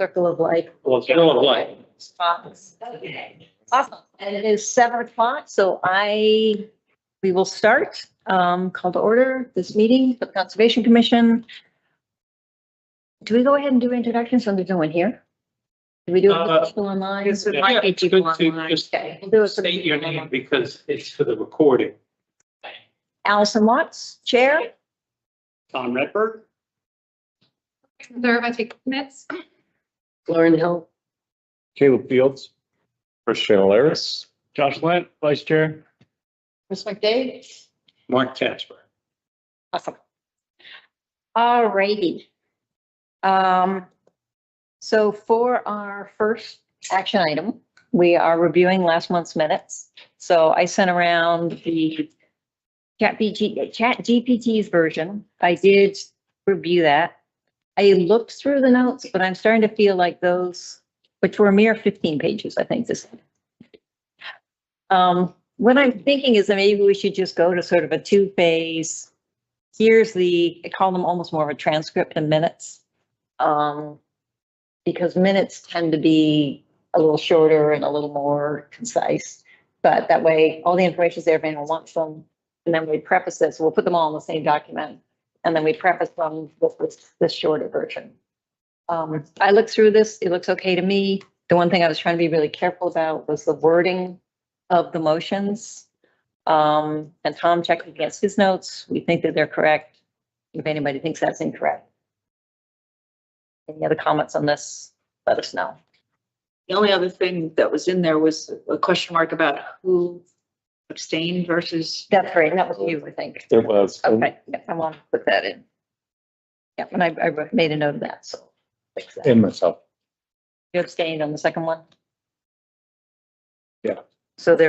Circle of life. Well, Circle of Life. Awesome. And it is 7 o'clock, so we will start, call to order this meeting for the Conservation Commission. Do we go ahead and do introductions when there's no one here? Do we do it for people online? Yes, There might be it's people good to online. just Okay, we'll do it for the state your people name online. because it's for the recording. Allison Watts, Chair. Tom Redberg. There, I take minutes. Lauren Hill. Caleb Fields. Christian Alaris. Josh Lent, Vice Chair. Chris McDade. Mark Casper. Awesome. All righty. So for our first action item, we are reviewing last month's minutes. So I sent around the ChatGPT's version. I did review that. I looked through the notes, but I'm starting to feel like those, which were a mere 15 pages, I think this. What I'm thinking is that maybe we should just go to sort of a two-phase. Here's I call them almost more of a transcript than minutes. Because minutes tend to be a little shorter and a little more concise. But that way, all the information is there if anyone wants them. And then we preface this, we'll put them all in the same document. And then we preface them with this shorter version. I looked through this, it looks okay to me. The one thing I was trying to be really careful about was the wording of the motions. And Tom checked against his notes. We think that they're correct. If anybody thinks that's incorrect. Any other comments on this? Let us know. The only other thing that was in there was a question mark about who abstained versus. That's right. And that was you, I think. It was. Okay, yeah, I want to put that in. Yeah, and I made a note of that, so. fix that. And myself. You abstained on the second one? Yeah. So the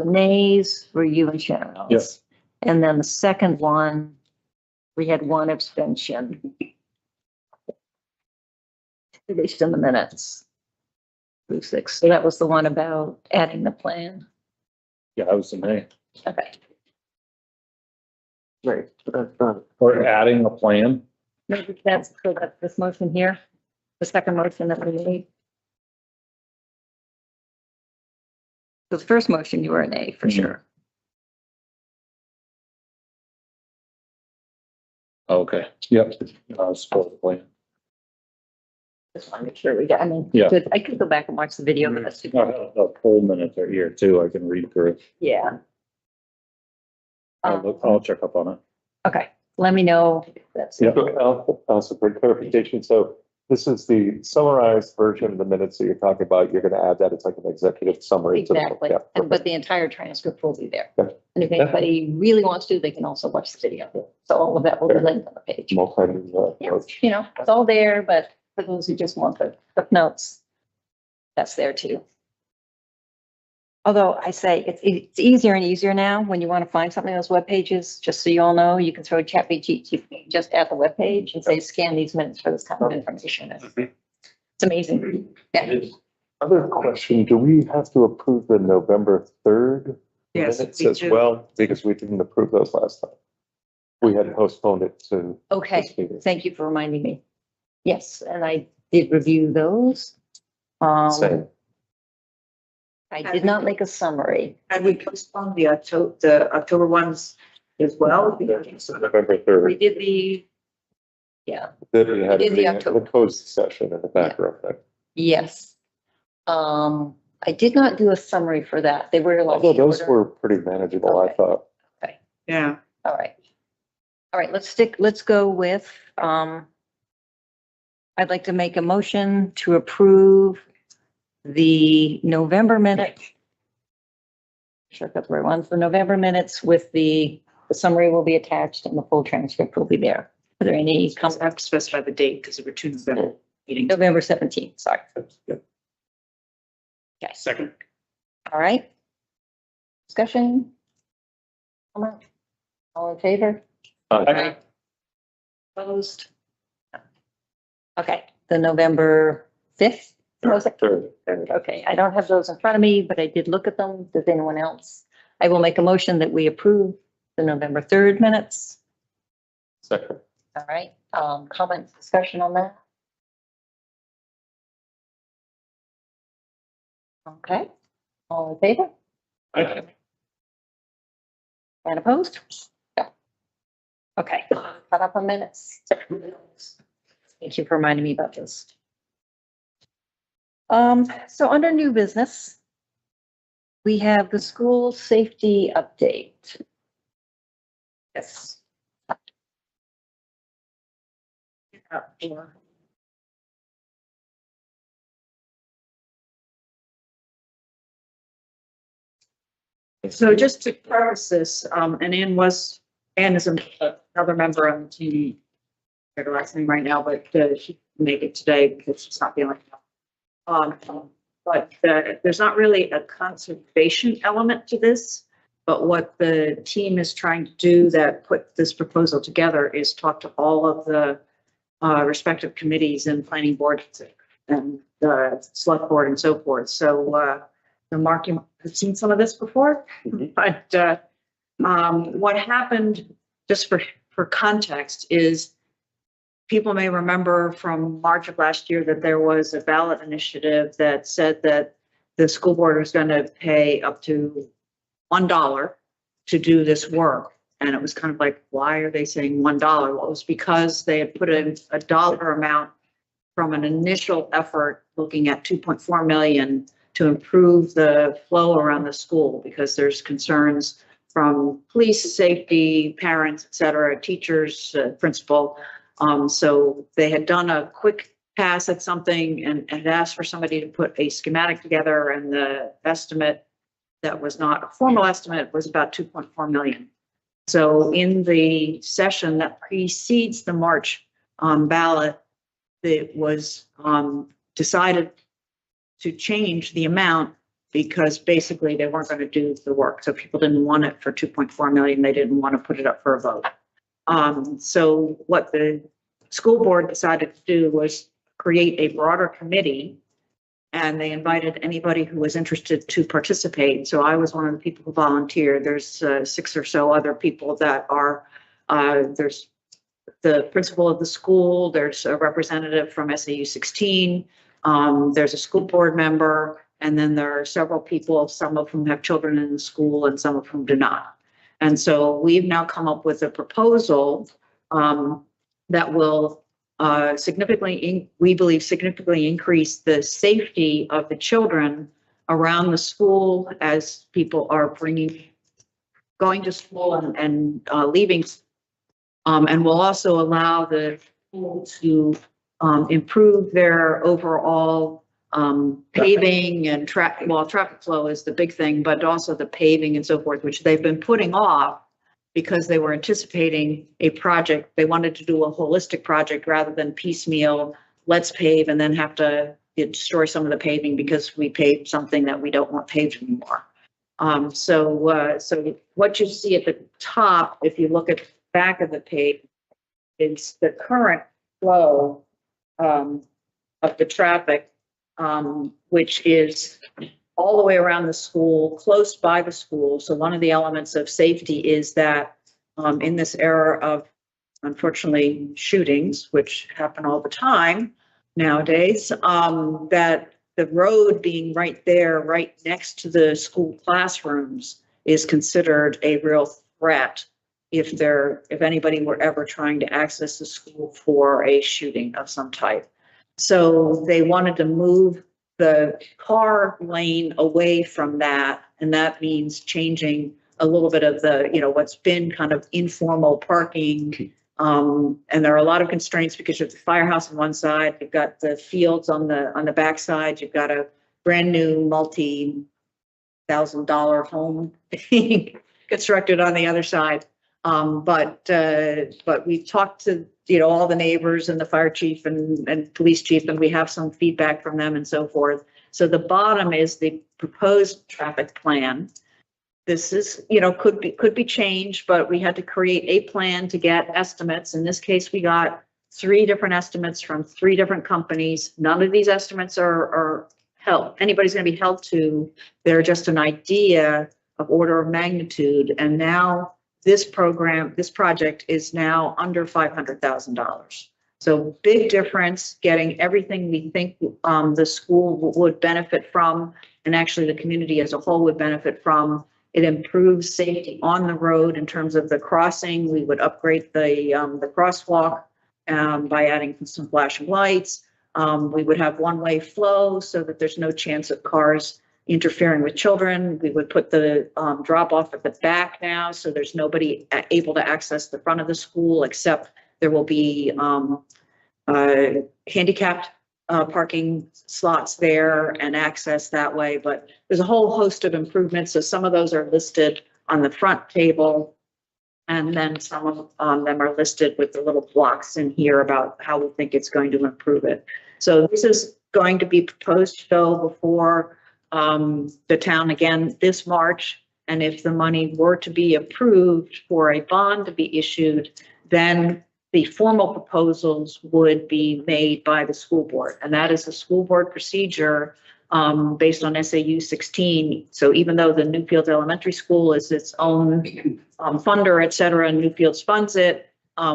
nays were you and Sharon. Yes. And then the second one, we had one abstention. At least in the minutes. 6. So that was the one about adding the plan. Yeah, I was the May. Okay. Right. Or adding a plan. Maybe that's this motion here, the second motion that we made. The first motion, you were an A for Mhm. sure. Okay. Yep. Support the plan. Just want to make sure we got, Yeah. I could go back and watch the video, but that's too. The poll minutes are here too. I can read through it. Yeah. I'll check up on it. Okay, let me know. If that's. Yeah. Also for clarification, so this is the summarized version of the minutes that you're talking about. You're gonna add that. It's like an executive summary. to the- Exactly, yeah, but the entire transcript will be there. Yeah. And if anybody really wants to, they can also watch the video. So all of that will be linked on the page. Multi-media Yeah, approach. you know, it's all there, but for those who just want the notes, that's there too. Although I say it's easier and easier now when you want to find something on those web pages, just so you all know, you can throw ChatGPT just at the web page and say, scan these minutes for this kind of information. It's amazing. Yeah. Other question, do we have to approve the November 3rd Yes, minutes we as do. well? Because we didn't approve those last time. We had postponed it to Okay, this meeting. thank you for reminding me. Yes, and I did review those. Same. I did not make a summary. And we postponed the October ones as well. So November We 3rd. did yeah, Then we had We did the the October. closed session in the background. yes. I did not do a summary for that. They were like. Although those shorter. were pretty manageable, I Okay. thought. Yeah. All right. All right, let's go with, I'd like to make a motion to approve the November minute. Sure, that's the right ones. The November minutes with the summary will be attached and the full transcript will be there. Are there any I comments? have to specify the date because there were two November meetings. November 17th, sorry. Yeah. Okay, Second. all right. Discussion? Comment? All in favor? Aye. Opposed? Okay, the November 5th, was it? Third. Okay, I don't have those in front of me, but I did look at them. Does anyone else? I will make a motion that we approve the November 3rd minutes. Second. All right, comment, discussion on that? Okay, all in favor Okay. and opposed? No. Okay, caught up on minutes. Thank you for reminding me about this. So under new business, we have the school safety update. Yes. So just to preface this, and Ann is another member on the team. I forget her last name right now, but she can make it today because she's not feeling well. But there's not really a conservation element to this. But what the team is trying to do that put this proposal together is talk to all of the respective committees and planning board and select board and so forth. So Mark, you have seen some of this before, but what happened, just for context, is people may remember from March of last year that there was a ballot initiative that said that the school board was going to pay up to $1 to do this work. And it was kind of like, why are they saying $1? Well, it was because they had put in a dollar amount from an initial effort looking at 2.4 million to improve the flow around the school, because there's concerns from police, safety, parents, et cetera, teachers, principal. So they had done a quick pass at something and had asked for somebody to put a schematic together, and the estimate that was not a formal estimate was about 2.4 million. So in the session that precedes the March ballot, it was decided to change the amount because basically they weren't going to do the work. So people didn't want it for 2.4 million. They didn't want to put it up for a vote. So what the school board decided to do was create a broader committee, and they invited anybody who was interested to participate. So I was one of the people who volunteered. There's 6 or so other people that are, there's the principal of the school, there's a representative from SAU 16, there's a school board member, and then there are several people, some of whom have children in the school and some of whom do not. And so we've now come up with a proposal that will we believe significantly increase the safety of the children around the school as people are going to school and leaving. And will also allow the school to improve their overall paving and traffic flow is the big thing, but also the paving and so forth, which they've been putting off because they were anticipating a project. They wanted to do a holistic project rather than piecemeal, let's pave and then have to destroy some of the paving because we paved something that we don't want paved anymore. So what you see at the top, if you look at the back of the page, is the current flow of the traffic, which is all the way around the school, close by the school. So one of the elements of safety is that in this era of, unfortunately, shootings, which happen all the time nowadays, that the road being right there, right next to the school classrooms is considered a real threat if anybody were ever trying to access the school for a shooting of some type. So they wanted to move the car lane away from that, and that means changing a little bit of the, what's been kind of informal parking. And there are a lot of constraints because you have the firehouse on one side, you've got the fields on the back side, you've got a brand new multi-$1,000 home being constructed on the other side. But we've talked to, all the neighbors and the fire chief and police chief, and we have some feedback from them and so forth. So the bottom is the proposed traffic plan. This is, could be changed, but we had to create a plan to get estimates. In this case, we got 3 different estimates from 3 different companies. None of these estimates are held. Anybody's going to be held to. They're just an idea of order of magnitude. And now this project is now under $500,000. So big difference, getting everything we think the school would benefit from, and actually the community as a whole would benefit from. It improves safety on the road in terms of the crossing. We would upgrade the crosswalk by adding some flashing lights. We would have one-way flow so that there's no chance of cars interfering with children. We would put the drop off at the back now, so there's nobody able to access the front of the school, except there will be handicapped parking slots there and access that way. But there's a whole host of improvements. So some of those are listed on the front table. And then some of them are listed with the little blocks in here about how we think it's going to improve it. So this is going to be proposed to go before the town again this March. And if the money were to be approved for a bond to be issued, then the formal proposals would be made by the school board. And that is a school board procedure based on SAU 16. So even though the Newfields Elementary School is its own funder, et cetera, and Newfields funds it,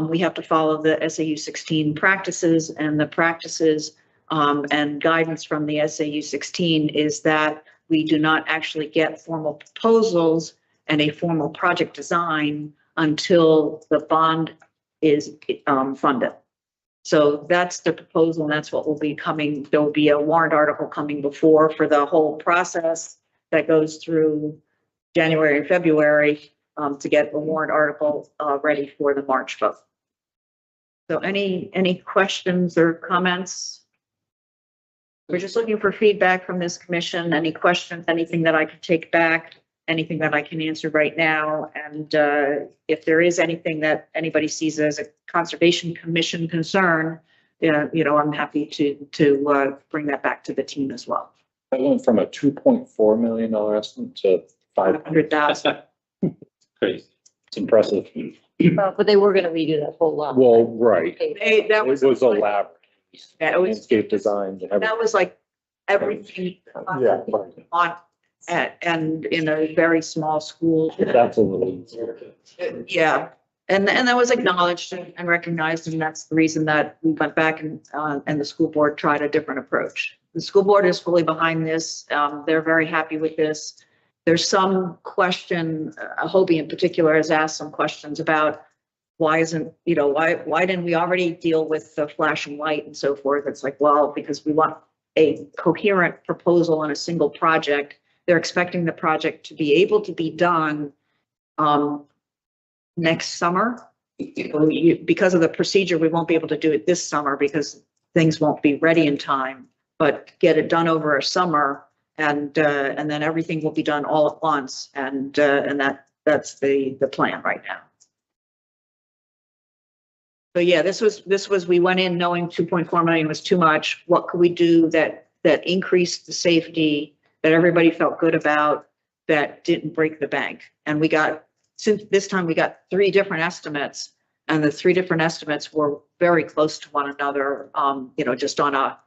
we have to follow the SAU 16 practices, and the practices and guidance from the SAU 16 is that we do not actually get formal proposals and a formal project design until the bond is funded. So that's the proposal, and that's what will be coming. There will be a warrant article coming before for the whole process that goes through January and February to get the warrant article ready for the March vote. So any questions or comments? We're just looking for feedback from this commission. Any questions, anything that I can take back, anything that I can answer right now. And if there is anything that anybody sees as a Conservation Commission concern, I'm happy to bring that back to the team as well. I went from a $2.4 million estimate to 500,000. Crazy. It's impressive. But they were gonna redo that whole lot. Well, right. Okay. It was elaborate. Yeah, it was, Landscape designs and that everything. was like everything Yeah. on and in a very small school. That's a little easier. Yeah, and that was acknowledged and recognized, and that's the reason that we went back and the school board tried a different approach. The school board is fully behind this. They're very happy with this. There's some question, Hobie in particular has asked some questions about why didn't we already deal with the flashing light and so forth? It's like, well, because we want a coherent proposal on a single project. They're expecting the project to be able to be done next summer. Because of the procedure, we won't be able to do it this summer because things won't be ready in time, but get it done over a summer and then everything will be done all at once. And that's the plan right now. So yeah, this was, we went in knowing 2.4 million was too much. What could we do that increased the safety, that everybody felt good about, that didn't break the bank? And since this time we got 3 different estimates, and the 3 different estimates were very close to one another, just on a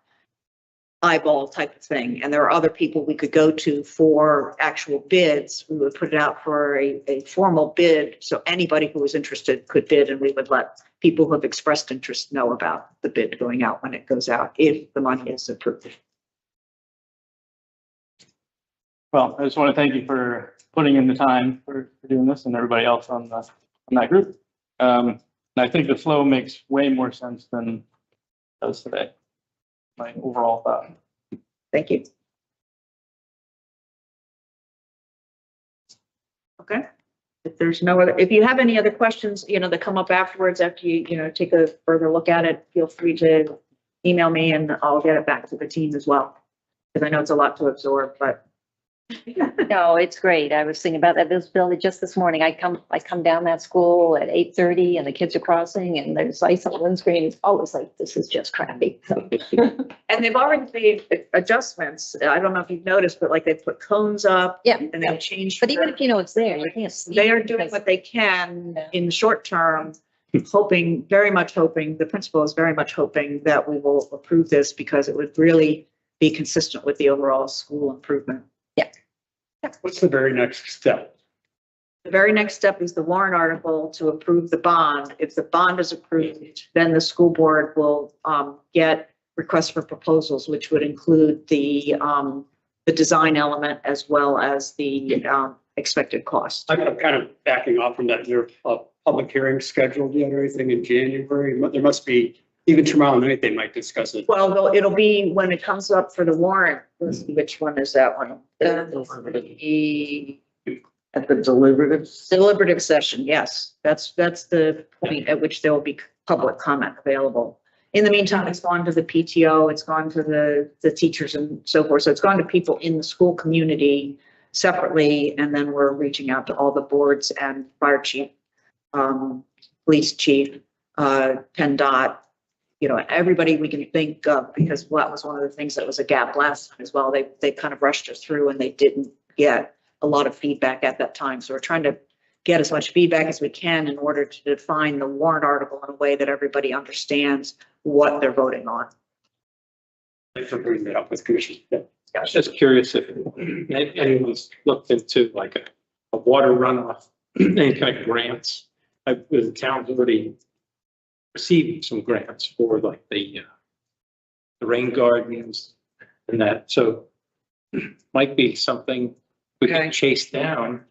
eyeball type of thing. And there are other people we could go to for actual bids. We would put it out for a formal bid. So anybody who was interested could bid, and we would let people who have expressed interest know about the bid going out when it goes out, if the money is approved. Well, I just want to thank you for putting in the time for doing this, and everybody else on that group. And I think the flow makes way more sense than it does today. My overall thought. Thank you. Okay. If you have any other questions, that come up afterwards, after you take a further look at it, feel free to email me and I'll get it back to the team as well. Because I know it's a lot to absorb, but. No, it's great. I was thinking about that visibility just this morning. I come down that school at 8:30 and the kids are crossing and there's ice on the windscreen. It's always like, this is just crappy. So. And they've already made adjustments. I don't know if you've noticed, but like they put cones up. Yeah. And they've changed. But even if you know it's there, you can't see. They are doing what they can in the short term, very much hoping, the principal is very much hoping that we will approve this because it would really be consistent with the overall school improvement. What's the very next step? The very next step is the warrant article to approve the bond. If the bond is approved, then the school board will get requests for proposals, which would include the design element as well as the expected cost. I'm kind of backing off from that. There are public hearings scheduled yet or anything in January? There must be, even tomorrow night, they might discuss it. Well, it'll be when it comes up for the warrant. Let's see, which one is that one? The At the deliberative. deliberative session, yes. That's the point at which there will be public comment available. In the meantime, it's gone to the PTO, it's gone to the teachers and so forth. So it's gone to people in the school community separately. And then we're reaching out to all the boards and fire chief, police chief, PennDOT, everybody we can think of, because that was one of the things that was a gap last time as well. They kind of rushed us through and they didn't get a lot of feedback at that time. So we're trying to get as much feedback as we can in order to define the warrant article in a way that everybody understands what they're voting on. Thanks for bringing that up with Commissioner. I was just curious if anyone's looked into like a water runoff, any kind of grants. The town's already received some grants for like the rain gardens and that, so might be something we Okay. can chase down,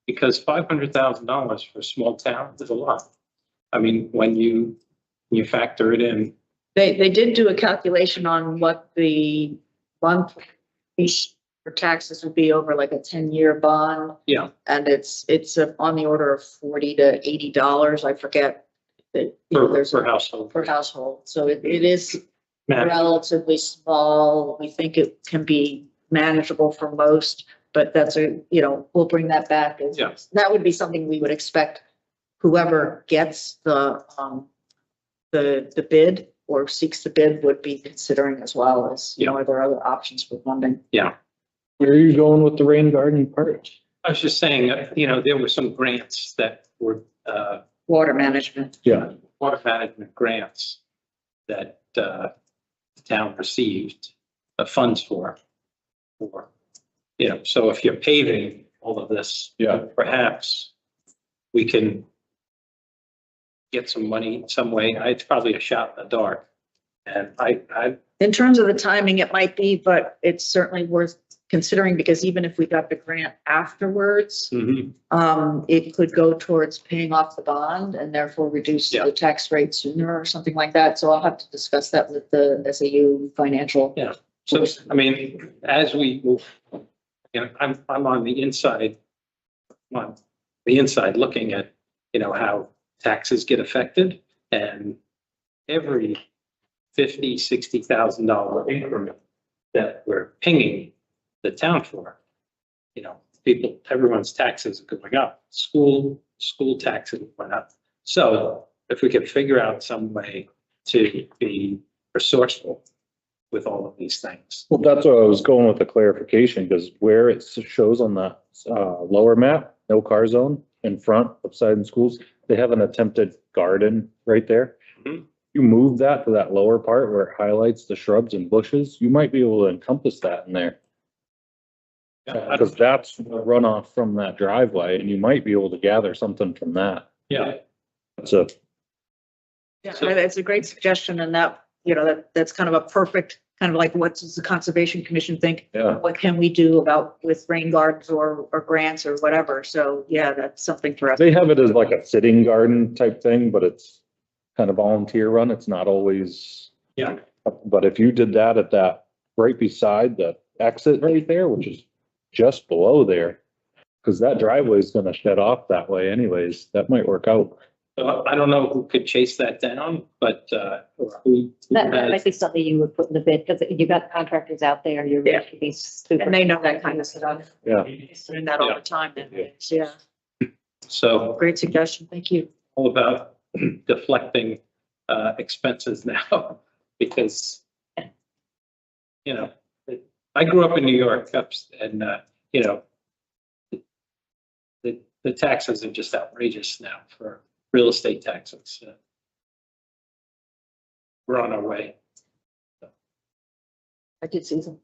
because $500,000 for a small town is a lot. I mean, when you factor it in, They did do a calculation on what the monthly fees for taxes would be over like a 10-year bond. yeah, And it's on the order of $40 to $80. I forget that, there's per household. per household. So it is Matt, relatively small. We think it can be manageable for most, but that's we'll bring that back. Yeah. That would be something we would expect whoever gets the bid or seeks the bid would be considering as well as, are there other options for funding? Where are you going with the rain garden part? I was just saying, there were some grants that were, Water management. Yeah. water management grants that the town received funds for. So if you're paving all of this, Yeah. perhaps we can get some money some way. It's probably a shot in the dark. And I In terms of the timing, it might be, but it's certainly worth considering, because even if we got the grant afterwards, it could go towards paying off the bond and therefore reduce Yeah. the tax rate sooner or something like that. So I'll have to discuss that with the SAU financial. Yeah. So, I mean, as we move, I'm on the inside, looking at, how taxes get affected, and every $50,000-$60,000 increment that we're pinging the town for, everyone's taxes are going up, school taxes went up. So if we could figure out some way to be resourceful with all of these things. Well, that's what I was going with the clarification, because where it shows on the lower map, no car zone in front of Sidon Schools, they have an attempted garden right there. Mhm. You move that to that lower part where it highlights the shrubs and bushes, you might be able to encompass that in there. Because that's runoff from that driveway, and you might be able to gather something from that. Yeah, So, Yeah, So- it's a great suggestion, and that's kind of a perfect, kind of like, what does the Conservation Commission think? yeah, What can we do with rain gardens or grants or whatever? So yeah, that's something for us. they have it as like a sitting garden type thing, but it's kind of volunteer run. It's not always. Yeah. But if you did that at that, right beside the exit right there, which is just below there, because that driveway is gonna shed off that way anyways, that might work out. so I don't know who could chase that down, but, or who That might has, be something you would put in the bid, because you got contractors out there, you're Yeah. really super. And they know that kind of stuff. Yeah. Doing that all the time. Yeah, so great suggestion. Thank you. all about deflecting expenses now, because, I grew up in New York, and, the taxes are just outrageous now for real estate taxes. We're on our way. I did see some.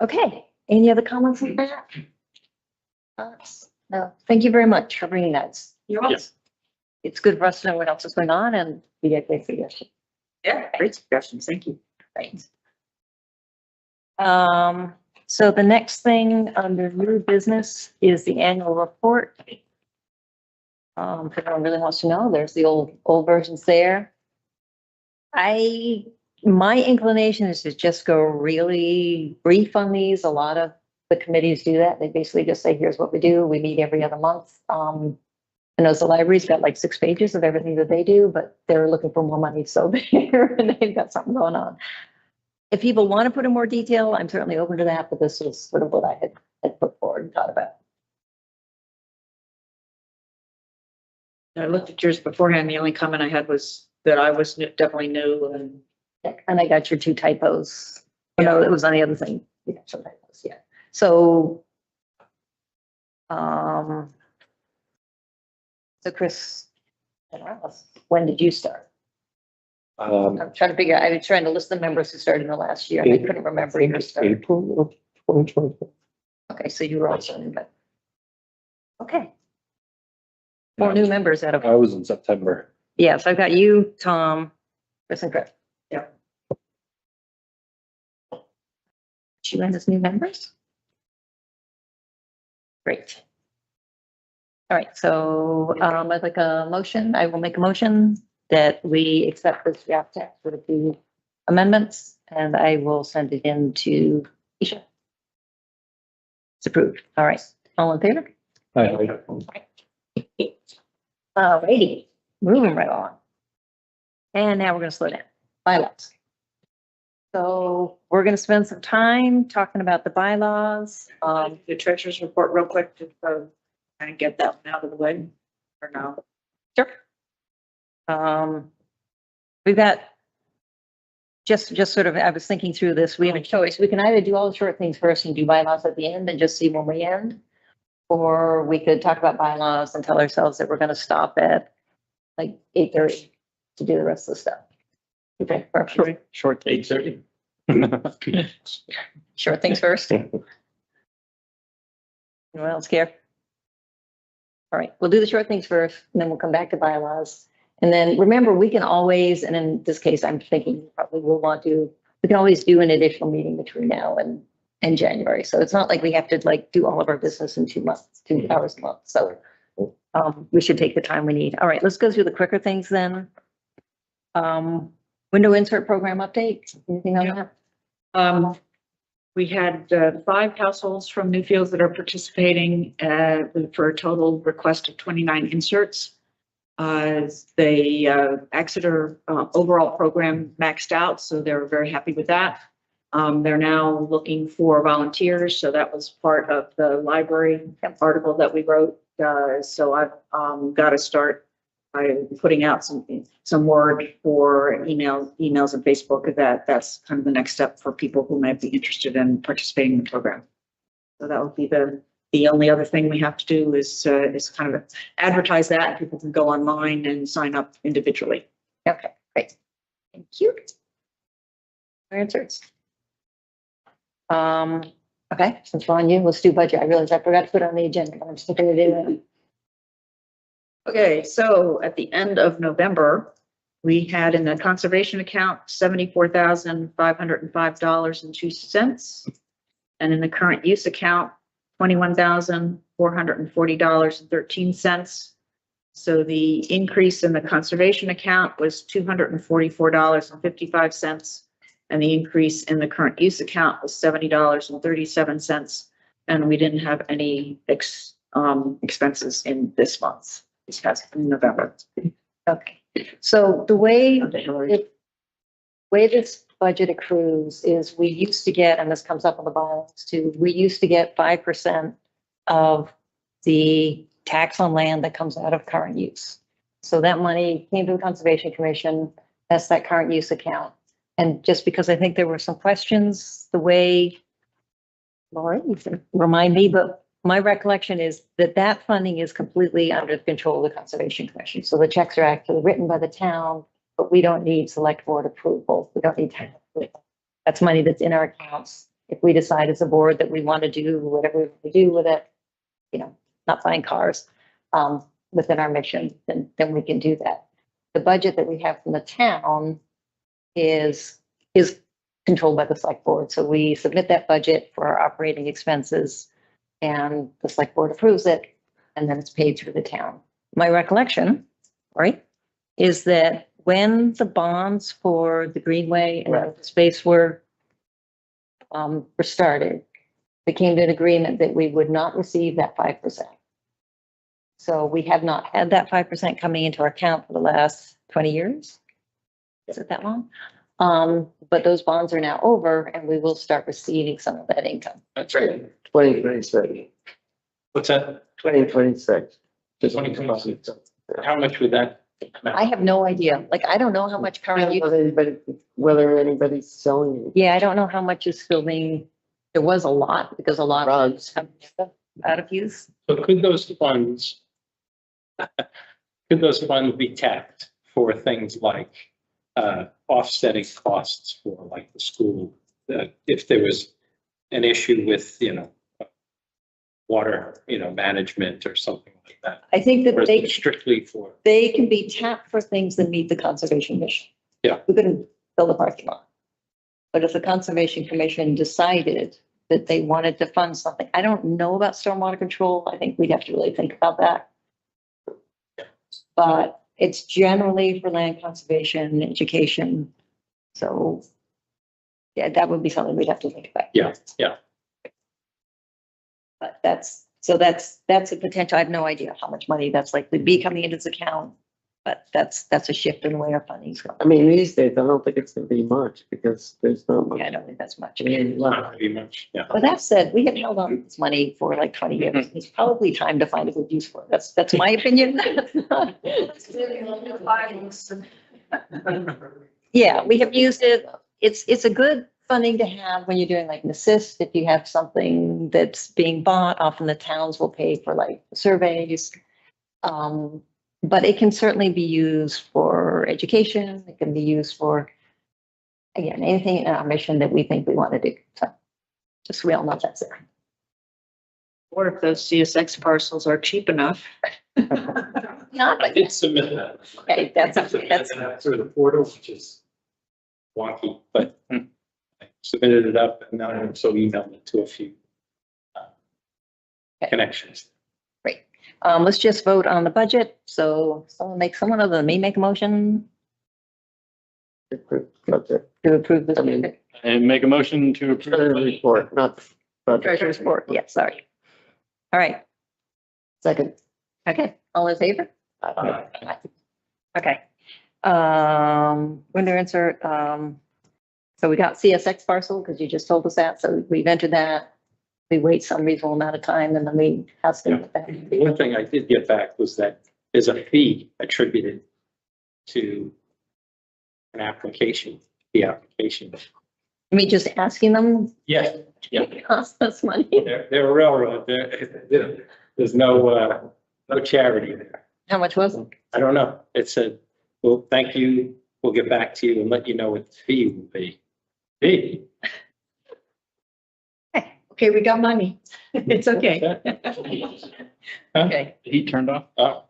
Okay, any other comments on that? No, thank you very much for bringing that. You're welcome. It's good for us to know what else is going on and we get great suggestions. Yeah, great suggestions. Thank you. Right. So the next thing under new business is the annual report. If anyone really wants to know, there's the old versions there. My inclination is to just go really brief on these. A lot of the committees do that. They basically just say, here's what we do. We meet every other month. I know the library's got like 6 pages of everything that they do, but they're looking for more money, so they've got something going on. If people want to put in more detail, I'm certainly open to that, but this was sort of what I had put forward and thought about. I looked at yours beforehand. The only comment I had was that I was definitely new and And I got your 2 typos. Oh, no, it was on the other thing. Yeah, some typos, yeah. So, so Chris, I don't know, when did you start? I'm trying to figure out, I was trying to list the members who started in the last year. And I couldn't remember your start. April of 2024. Okay, so you were also new, but. Okay. 4 new members out of, I was in September. yes, I've got you, Tom, Chris and Chris. Yeah. You and as new members? Great. All right, so I'd like a motion. I will make a motion that we accept this draft text with a few amendments, and I will send it in to Isha. It's approved. All right, all in favor? All righty, moving right on. And now we're gonna slow down. Bylaws. So we're gonna spend some time talking about the bylaws. the treasurer's report real quick to kind of get that one out of the way for now. Sure. We've got just sort of, I was thinking through this, we have a choice. We can either do all the short things first and do bylaws at the end and just see when we end. Or we could talk about bylaws and tell ourselves that we're gonna stop at like 8:30 to do the rest of the stuff. Okay, perfect. Short. 8:30. Short things first. Anyone else care? All right, we'll do the short things first, and then we'll come back to bylaws. And then remember, we can always, and in this case, I'm thinking we probably will want to, we can always do an additional meeting between now and January. So it's not like we have to like do all of our business in 2 months, 2 hours a month. So we should take the time we need. All right, let's go through the quicker things then. Window insert program update, anything on that? We had 5 households from Newfields that are participating for a total request of 29 inserts. Exeter overall program maxed out, so they're very happy with that. They're now looking for volunteers, so that was part of the library article that we wrote. So I've got to start by putting out some word for emails and Facebook. That's kind of the next step for people who might be interested in participating in the program. So that would be the only other thing we have to do is kind of advertise that, and people can go online and sign up individually. Okay, great. Thank you. Answers. Okay, since we're on you, let's do budget. I realized I forgot to put it on the agenda, but I'm still gonna do it. Okay, so at the end of November, we had in the conservation account $74,505.02. And in the current use account, $21,440.13. So the increase in the conservation account was $244.55. And the increase in the current use account was $70.37. And we didn't have any expenses in this month. This past November. Okay, so the way this budget accrues is we used to get, and this comes up on the bylaws too, we used to get 5% of the tax on land that comes out of current use. So that money came to the Conservation Commission, that's that current use account. And just because I think there were some questions, the way, Laura, you can remind me, but my recollection is that funding is completely under the control of the Conservation Commission. So the checks are actually written by the town, but we don't need select board approval. We don't need town approval. That's money that's in our accounts. If we decide as a board that we want to do whatever we do with it, not buying cars, within our mission, then we can do that. The budget that we have from the town is controlled by the select board. So we submit that budget for our operating expenses and the select board approves it, and then it's paid through the town. My recollection, right, is that when the bonds for the Greenway and open space were started, we came to an agreement that we would not receive that 5%. So we have not had that 5% coming into our account for the last 20 years. Is it that long? But those bonds are now over and we will start receiving some of that income. That's right. 2026. What's that? 2026. 2026. How much would that? I have no idea. Like, I don't know how much current use. Whether anybody's selling it. Yeah, I don't know how much is still being, there was a lot because a lot of Runs. have out of use. So could those funds be tapped for things like offsetting costs for like the school? If there was an issue with, water, management or something like that? I think Or that is they, it strictly for? they can be tapped for things that meet the conservation mission. Yeah. We couldn't build a parking lot. But if the Conservation Commission decided that they wanted to fund something, I don't know about stormwater control. I think we'd have to really think about that. But it's generally for land conservation, education. So yeah, that would be something we'd have to think about. Yeah, yeah. But that's a potential. I have no idea how much money that's likely to be coming into this account. But that's a shift in the way our funding's going. I mean, these days, I don't think it's gonna be much because there's not much. Yeah, I don't think that's much. Not very much, yeah. But that said, we have held on to this money for like 20 years. It's probably time to find a good use for it. That's my opinion. Yeah, we have used it. It's a good funding to have when you're doing like an assist. If you have something that's being bought, often the towns will pay for like surveys. But it can certainly be used for education. It can be used for, again, anything in our mission that we think we want to do. So just so we all know that's there. Or if those CSX parcels are cheap enough. Not, I but did submit that. okay, that's Through the portal, which is wonky, but I submitted it up and now I'm also emailed it to a few connections. great. Let's just vote on the budget. So someone other than me make a motion Budget. to approve this budget. And make a motion to approve. Treasury report, not budget. Treasurer's report. Yeah, sorry. All right. Second. Okay, all in favor? Okay. Window insert, so we got CSX parcel because you just told us that. So we've entered that. We wait some reasonable amount of time and then we have to. The one thing I did get back was that there's a fee attributed to an application, the application. I mean, just asking them. Yeah, yeah. It costs us money. They're a railroad. There's no charity there. How much was it? I don't know. It said, well, thank you. We'll get back to you and let you know what the fee will be. Fee. Okay, we got money. It's okay. Huh? Okay. The heat turned off. Oh,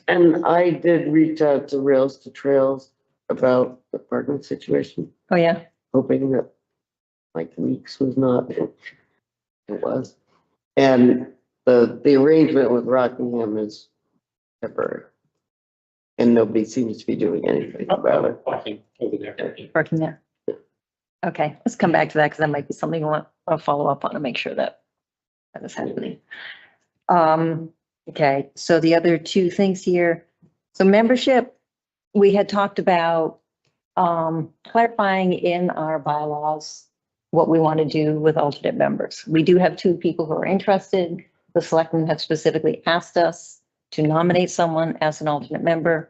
And I did reach out to Rails to Trails about the parking situation, Oh, yeah. hoping that like weeks was not, it was. And the arrangement with Rockingham is temporary. And nobody seems to be doing anything about it. walking over there. Working there. Okay, let's come back to that because that might be something I want to follow up on and make sure that that is happening. Okay, so the other two things here. So membership, we had talked about clarifying in our bylaws what we want to do with alternate members. We do have two people who are interested. The selectmen have specifically asked us to nominate someone as an alternate member.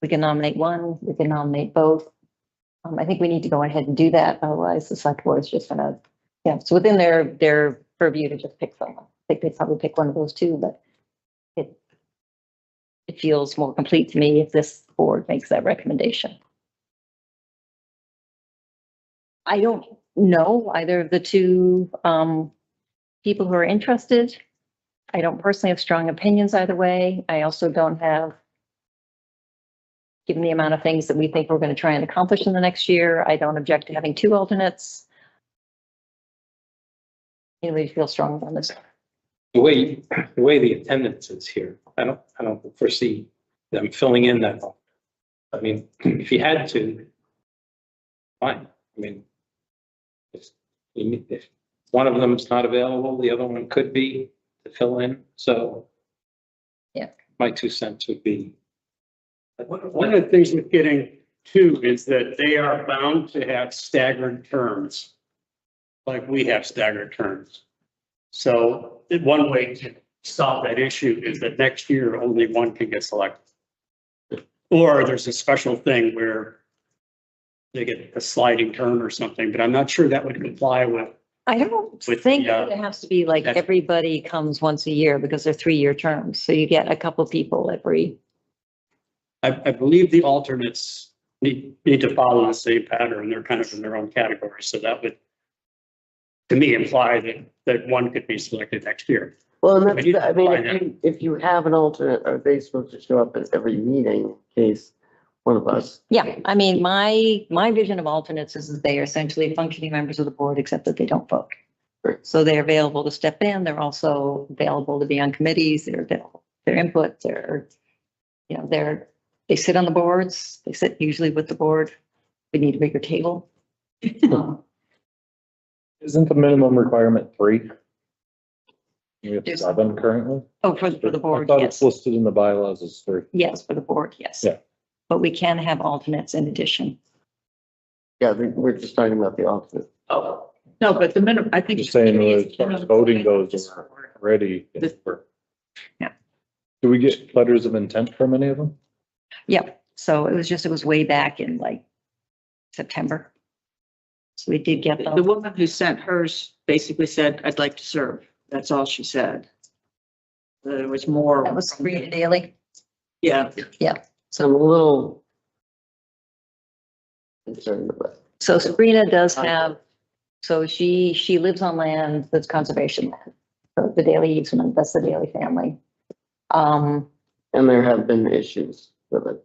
We can nominate one, we can nominate both. I think we need to go ahead and do that. Otherwise, the select board is just gonna, yeah, it's within their purview to just pick someone. I think they'd probably pick one of those two, but it feels more complete to me if this board makes that recommendation. I don't know either of the two people who are interested. I don't personally have strong opinions either way. I also don't have, given the amount of things that we think we're going to try and accomplish in the next year, I don't object to having 2 alternates. Anybody feel strong on this? The way the attendance is here, I don't foresee them filling in that. I mean, if you had to, fine. I mean, if one of them is not available, the other one could be to fill in. So Yeah. My 2 cents would be. One of the things with getting 2 is that they are bound to have staggered terms. Like we have staggered terms. So one way to solve that issue is that next year only 1 can get selected. Or there's a special thing where they get a sliding term or something, but I'm not sure that would comply with. I don't With think the, that it has to be like that's- everybody comes once a year because they're 3-year terms. So you get a couple people every, I believe the alternates need to follow the same pattern. They're kind of in their own category. So that would, to me, imply that 1 could be selected next year. Well, and We that's, need to I mean, find if you have an alternate, are they supposed to show up at every meeting in case one of us? yeah, I mean, my vision of alternates is that they are essentially functioning members of the board, except that they don't vote. Right. So they're available to step in. They're also available to be on committees. They're available, their input, they sit on the boards. They sit usually with the board. We need a bigger table. Isn't the minimum requirement 3? We have There's- 7 currently. Oh, for the I board, thought it's yes. listed in the bylaws as 3. Yes, for the board, yes. Yeah. But we can have alternates in addition. Yeah, we're just talking about the alternate. Oh, no, but the minimum, I think. Just saying, as far as voting goes, Just we're ready. Yeah. Do we get letters of intent from any of them? Yep. So it was way back in like September. So we did get The them. woman who sent hers basically said, I'd like to serve. That's all she said. There was more. That was Sabrina Daly. Yeah, So I'm a little concerned about. So Sabrina does have, so she lives on land that's conservation land. So the Daly Eastman, that's the Daly family. And there have been issues with it.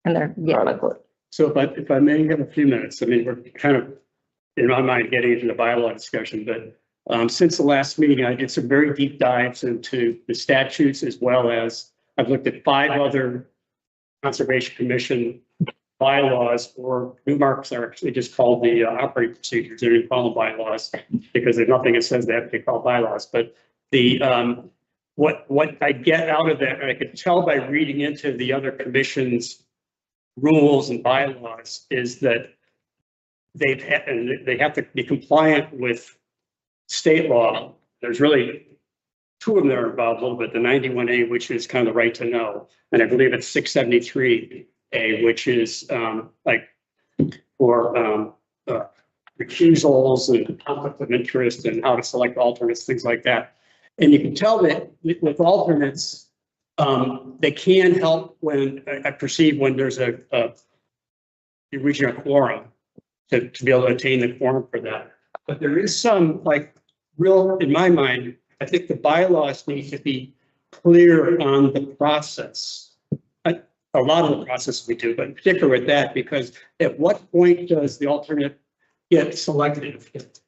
And they're, yeah, chronically. So if I may have a few minutes, I mean, we're kind of, in my mind, getting into the bylaw discussion, but since the last meeting, I did some very deep dives into the statutes as well as I've looked at 5 other Conservation Commission bylaws, or Newmarks are actually just called the operating procedures. They don't call them bylaws because there's nothing that says they have to be called bylaws. But the what I get out of that, and I could tell by reading into the other commissions' rules and bylaws, is that they have to be compliant with state law. There's really 2 of them that are involved a little bit, the 91A, which is kind of the right to know. And I believe it's 673A, which is like for recusals and conflict of interest and how to select alternates, things like that. And you can tell that with alternates, they can help when I perceive when there's you're reaching a quorum to be able to attain the quorum for that. But there is some like real, in my mind, I think the bylaws need to be clear on the process. A lot of the process we do, but in particular with that, because at what point does the alternate get selected? If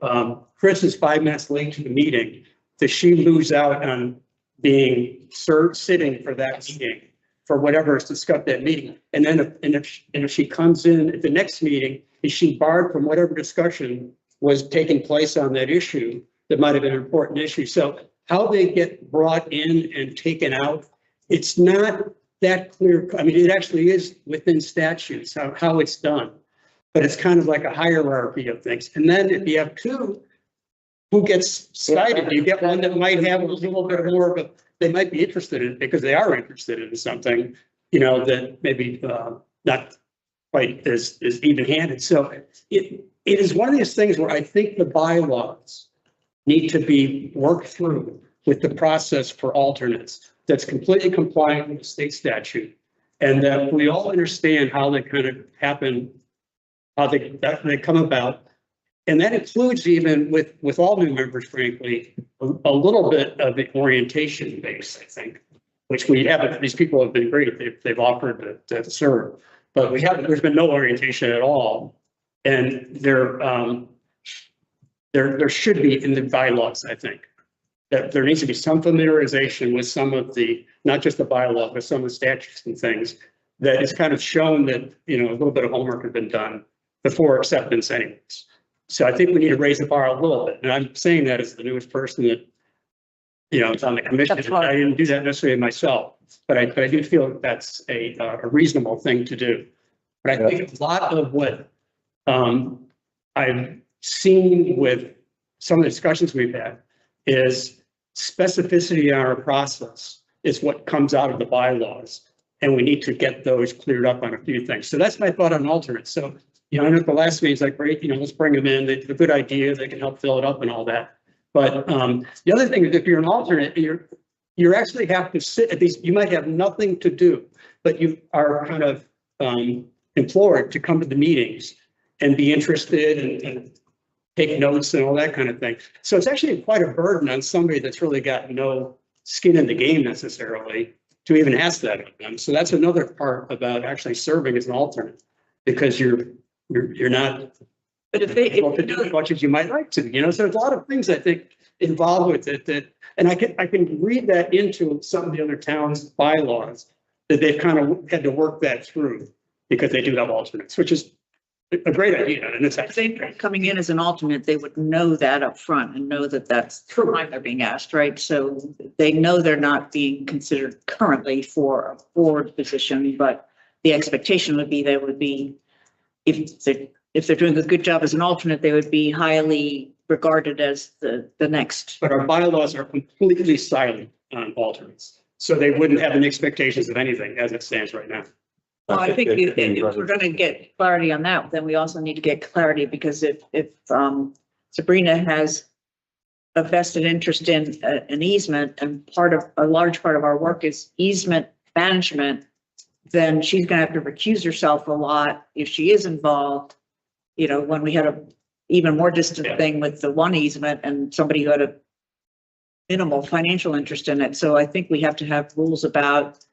Chris is 5 minutes late to the meeting, does she lose out on being sitting for that meeting for whatever is discussed at that meeting? And then if she comes in at the next meeting, is she barred from whatever discussion was taking place on that issue that might have been an important issue? So how they get brought in and taken out, it's not that clear. I mean, it actually is within statutes how it's done, but it's kind of like a hierarchy of things. And then if you have 2, who gets cited? You get one that might have a little bit more of a, they might be interested in it because they are interested in something, that maybe not quite as even-handed. So it is one of these things where I think the bylaws need to be worked through with the process for alternates that's completely compliant with the state statute. And that we all understand how they kind of happen, how they come about. And that includes even with all new members, frankly, a little bit of the orientation base, I think, which we haven't, these people have been great. They've offered to serve, but there's been no orientation at all. And there should be in the bylaws, I think, that there needs to be some familiarization with some of the, not just the bylaw, but some of the statutes and things that is kind of shown that, a little bit of homework has been done before acceptance anyways. So I think we need to raise the bar a little bit. And I'm saying that as the newest person that, is on the commission. I didn't do that necessarily myself, but I do feel that that's a reasonable thing to do. But I think a lot of what I've seen with some of the discussions we've had is specificity in our process is what comes out of the bylaws. And we need to get those cleared up on a few things. So that's my thought on alternates. So, I know the last meeting's like, great, let's bring them in. They did a good idea. They can help fill it up and all that. But the other thing is if you're an alternate, you actually have to sit at these, you might have nothing to do, but you are kind of implored to come to the meetings and be interested and take notes and all that kind of thing. So it's actually quite a burden on somebody that's really got no skin in the game necessarily to even ask that of them. So that's another part about actually serving as an alternate, because you're not But if they, able to do as much as you might like to, so there's a lot of things I think involved with it and I can read that into some of the other towns' bylaws that they've kind of had to work that through because they do have alternates, which is a great idea. And it's if they coming in as an alternate, they would know that up front and know that that's the time they're being asked, right? So they know they're not being considered currently for a board position, but the expectation would be they would be, if they're doing a good job as an alternate, they would be highly regarded as the next. But our bylaws are completely silent on alternates. So they wouldn't have any expectations of anything as it stands right now. Well, I think if we're going to get clarity on that, then we also need to get clarity, because if Sabrina has a vested interest in an easement, and a large part of our work is easement management, then she's going to have to recuse herself a lot if she is involved. When we had a even more distant thing with the one easement and somebody who had a minimal financial interest in it. So I think we have to have rules about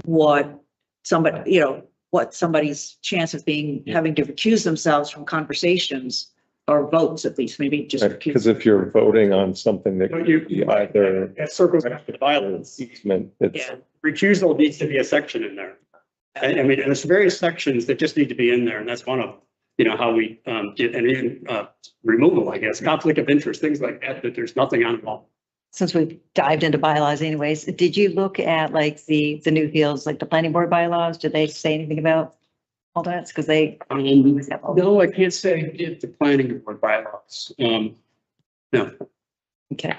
what somebody's chance of having to recuse themselves from conversations or votes, at least, maybe just recuse. Because if you're voting on something that you either That circles back to the violence. easement, it's Recusal needs to be a section in there. I mean, there's various sections that just need to be in there, and that's one of them. How we get, and even removal, I guess, conflict of interest, things like that there's nothing on them. Since we've dived into bylaws anyways, did you look at like the Newfields, like the planning board bylaws? Did they say anything about alternates? Because they. No, I can't say I did the planning board bylaws. No. Okay.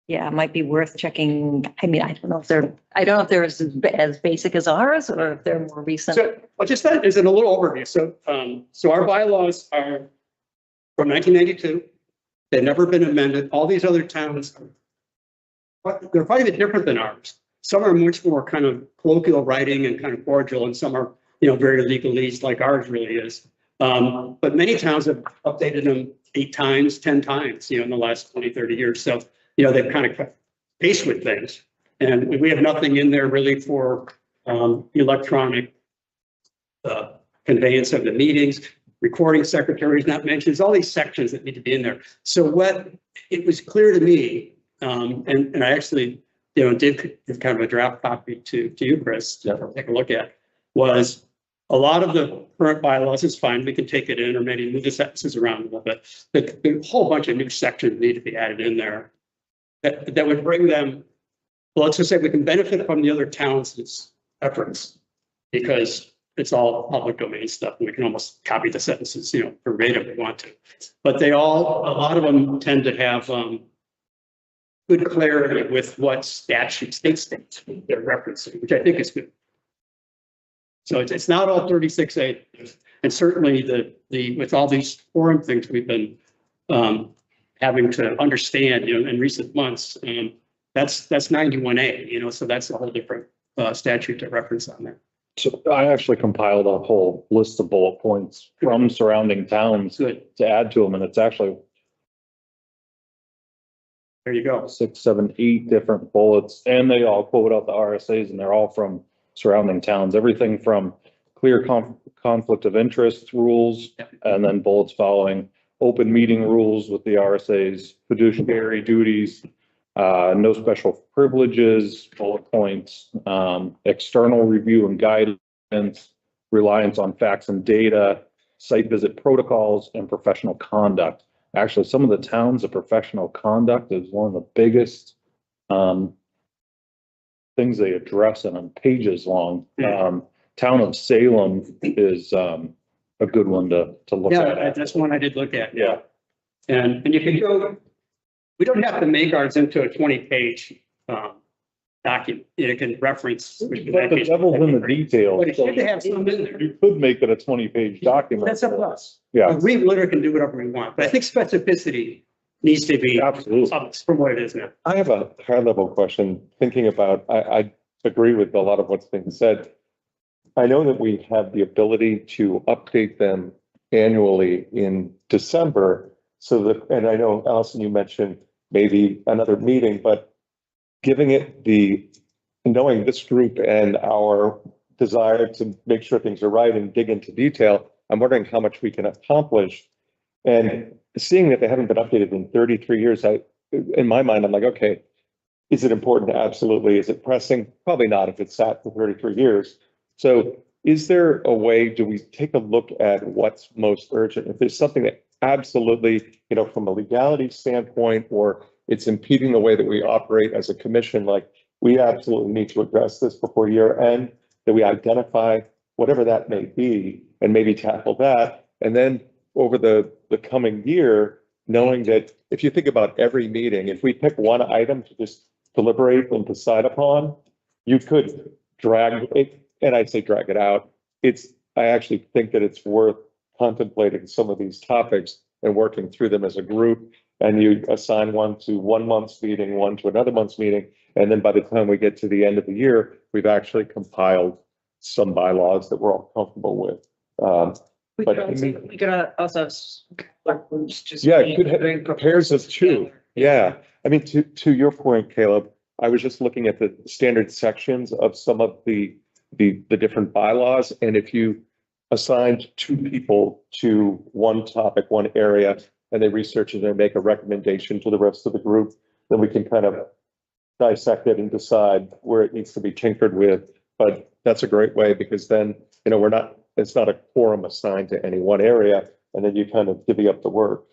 Yeah, it might be worth checking. I mean, I don't know if they're as basic as ours or if they're more recent. So, well, just that is in a little overview. So our bylaws are from 1992. They've never been amended. All these other towns, they're quite a bit different than ours. Some are much more kind of colloquial writing and kind of cordial, and some are, very legalese like ours really is. But many towns have updated them 8 times, 10 times, in the last 20, 30 years. So, they've kind of kept pace with things. And we have nothing in there really for electronic conveyance of the meetings. Recording secretaries not mentioned. There's all these sections that need to be in there. So what it was clear to me, and I actually, did give kind of a draft copy to you, Chris, to take a look at, was a lot of the current bylaws is fine. We can take it in or maybe move the sentences around a little bit. But a whole bunch of new sections need to be added in there that would bring them, well, let's just say we can benefit from the other towns' efforts because it's all public domain stuff, and we can almost copy the sentences, verbatim if we want to. But a lot of them tend to have good clarity with what state states they're referencing, which I think is good. So it's not all 36A, and certainly the with all these forum things we've been having to understand, in recent months, that's 91A, so that's a whole different statute to reference on there. So I actually compiled a whole list of bullet points from surrounding towns Good, to add to them, and it's actually there you go. 6, 7, 8 different bullets, and they all quote out the RSAs, and they're all from surrounding towns, everything from clear conflict of interest rules, and then bullets following open meeting rules with the RSAs, fiduciary duties, no special privileges, bullet points, external review and guidance, reliance on facts and data, site visit protocols, and professional conduct. Actually, some of the towns, the professional conduct is one of the biggest things they address, and on pages long. Town of Salem is a good one to look Yeah, at. that's one I did look at. Yeah, And you can go, we don't have to make ours into a 20-page document. It can reference. but the devil's in the details. But it's good to have some in there. You could make it a 20-page document. That's up to us. Yeah, We literally can do whatever we want, but I think specificity needs to be absolutely. up from what it is now. I have a high level question, thinking about, I agree with a lot of what's being said. I know that we have the ability to update them annually in December. So that, and I know Allison, you mentioned maybe another meeting, but giving it knowing this group and our desire to make sure things are right and dig into detail, I'm wondering how much we can accomplish. And seeing that they haven't been updated in 33 years, in my mind, I'm like, okay, is it important? Absolutely. Is it pressing? Probably not if it's sat for 33 years. So is there a way, do we take a look at what's most urgent? If there's something that absolutely, from a legality standpoint, or it's impeding the way that we operate as a commission, like we absolutely need to address this before year end, that we identify whatever that may be and maybe tackle that. And then over the coming year, knowing that if you think about every meeting, if we pick one item to just deliberate and decide upon, you could drag it, and I'd say drag it out. I actually think that it's worth contemplating some of these topics and working through them as a group. And you assign one to 1 month's meeting, one to another month's meeting. And then by the time we get to the end of the year, we've actually compiled some bylaws that we're all comfortable with. We But could I also, mean- we could also have groups just. Yeah, it could have pairs of two. Yeah, I mean, to your point, Caleb, I was just looking at the standard sections of some of the different bylaws, and if you assigned 2 people to one topic, one area, and they research it and make a recommendation to the rest of the group, then we can kind of dissect it and decide where it needs to be tinkered with. But that's a great way, because then, it's not a quorum assigned to any one area, and then you kind of divvy up the work.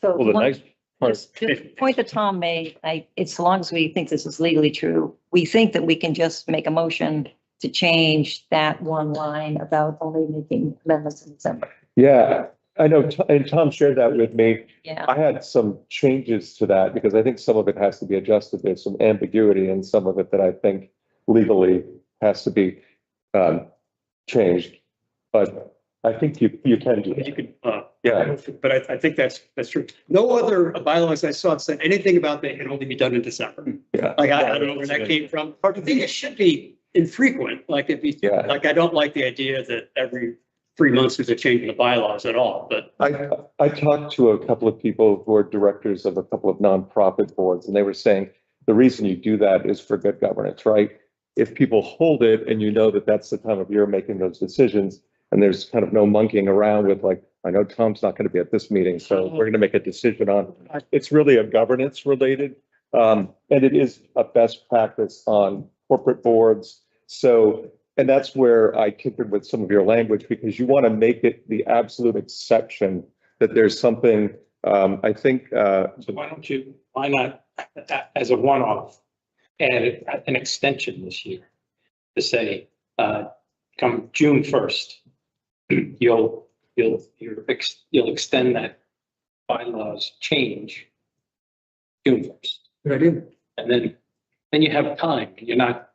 So Well, the one- nice part, just point that Tom made, it's so long as we think this is legally true, we think that we can just make a motion to change that one line about only making amendments in December. Yeah, I know, and Tom shared that with me. Yeah, I had some changes to that because I think some of it has to be adjusted. There's some ambiguity in some of it that I think legally has to be changed. But I think you can do You that. could, Yeah. but I think that's true. No other bylaws I saw said anything about that can only be done in December. Yeah. Like, I don't know where that came from. I think it should be infrequent, like if you, Yeah. like, I don't like the idea that every 3 months there's a change in the bylaws at all, but I talked to a couple of people who are directors of a couple of nonprofit boards, and they were saying the reason you do that is for good governance, right? If people hold it and you know that that's the time of year making those decisions, and there's kind of no monkeying around with like, I know Tom's not going to be at this meeting, so we're going to make a decision on, it's really a governance related. And it is a best practice on corporate boards. So, and that's where I tinkered with some of your language, because you want to make it the absolute exception that there's something, I think. So why not, as a one-off, add an extension this year to say, come June 1st, you'll extend that bylaws change June 1st. good idea. And then you have time. You're not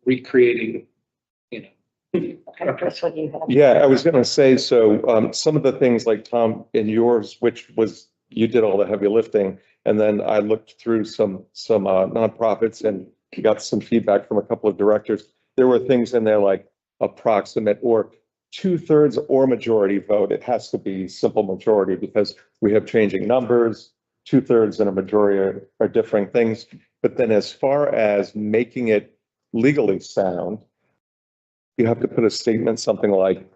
recreating, that's what you have. Yeah, I was gonna say, so some of the things like Tom in yours, which was, you did all the heavy lifting. And then I looked through some nonprofits and got some feedback from a couple of directors. there were things in there like approximate or 2/3 or majority vote. It has to be simple majority because we have changing numbers. 2/3 and a majority are different things. But then as far as making it legally sound, you have to put a statement, something like,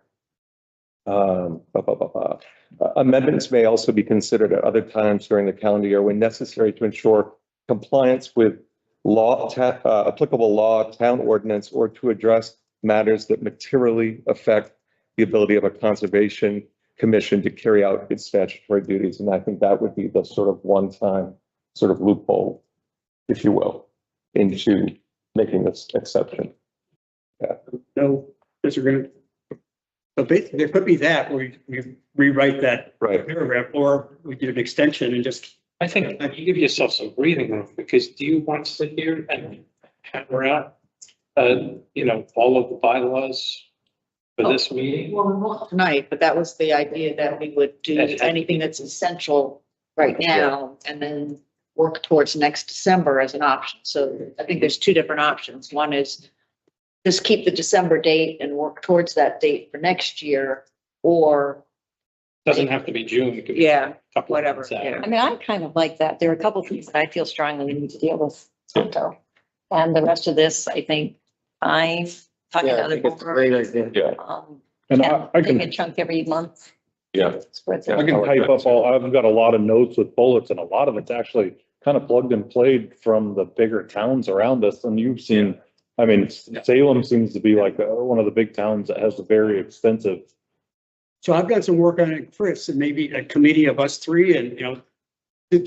amendments may also be considered at other times during the calendar year when necessary to ensure compliance with applicable law, town ordinance, or to address matters that materially affect the ability of a conservation commission to carry out its statutory duties. And I think that would be the sort of one-time sort of loophole, if you will, into making this exception. No disagreement. So basically, there could be that, where we rewrite that Right. paragraph, or we do an extension and just. I think you give yourself some breathing room, because do you want to sit here and hammer out, all of the bylaws for this meeting? Well, we won't tonight, but that was the idea, that we would do anything that's essential right now and then work towards next December as an option. So I think there's two different options. One is just keep the December date and work towards that date for next year, or Doesn't have to be June. It could be yeah, a couple of whatever, months out. yeah. I mean, I kind of like that. There are a couple of things that I feel strongly we need to deal with. Tonto. And the rest of this, I think, I'm talking to Yeah, I other think it's a great boards. idea. Yeah. And And I take a can, chunk every month. Yeah. Spread Yeah. I it. can type up I've got a lot of notes with bullets and a lot of it's actually kind of plugged and played from the bigger towns around us. And you've seen, I mean, Salem seems to be like one of the big towns that has a very extensive. So I've got some work on it, Chris, and maybe a committee of us three, and,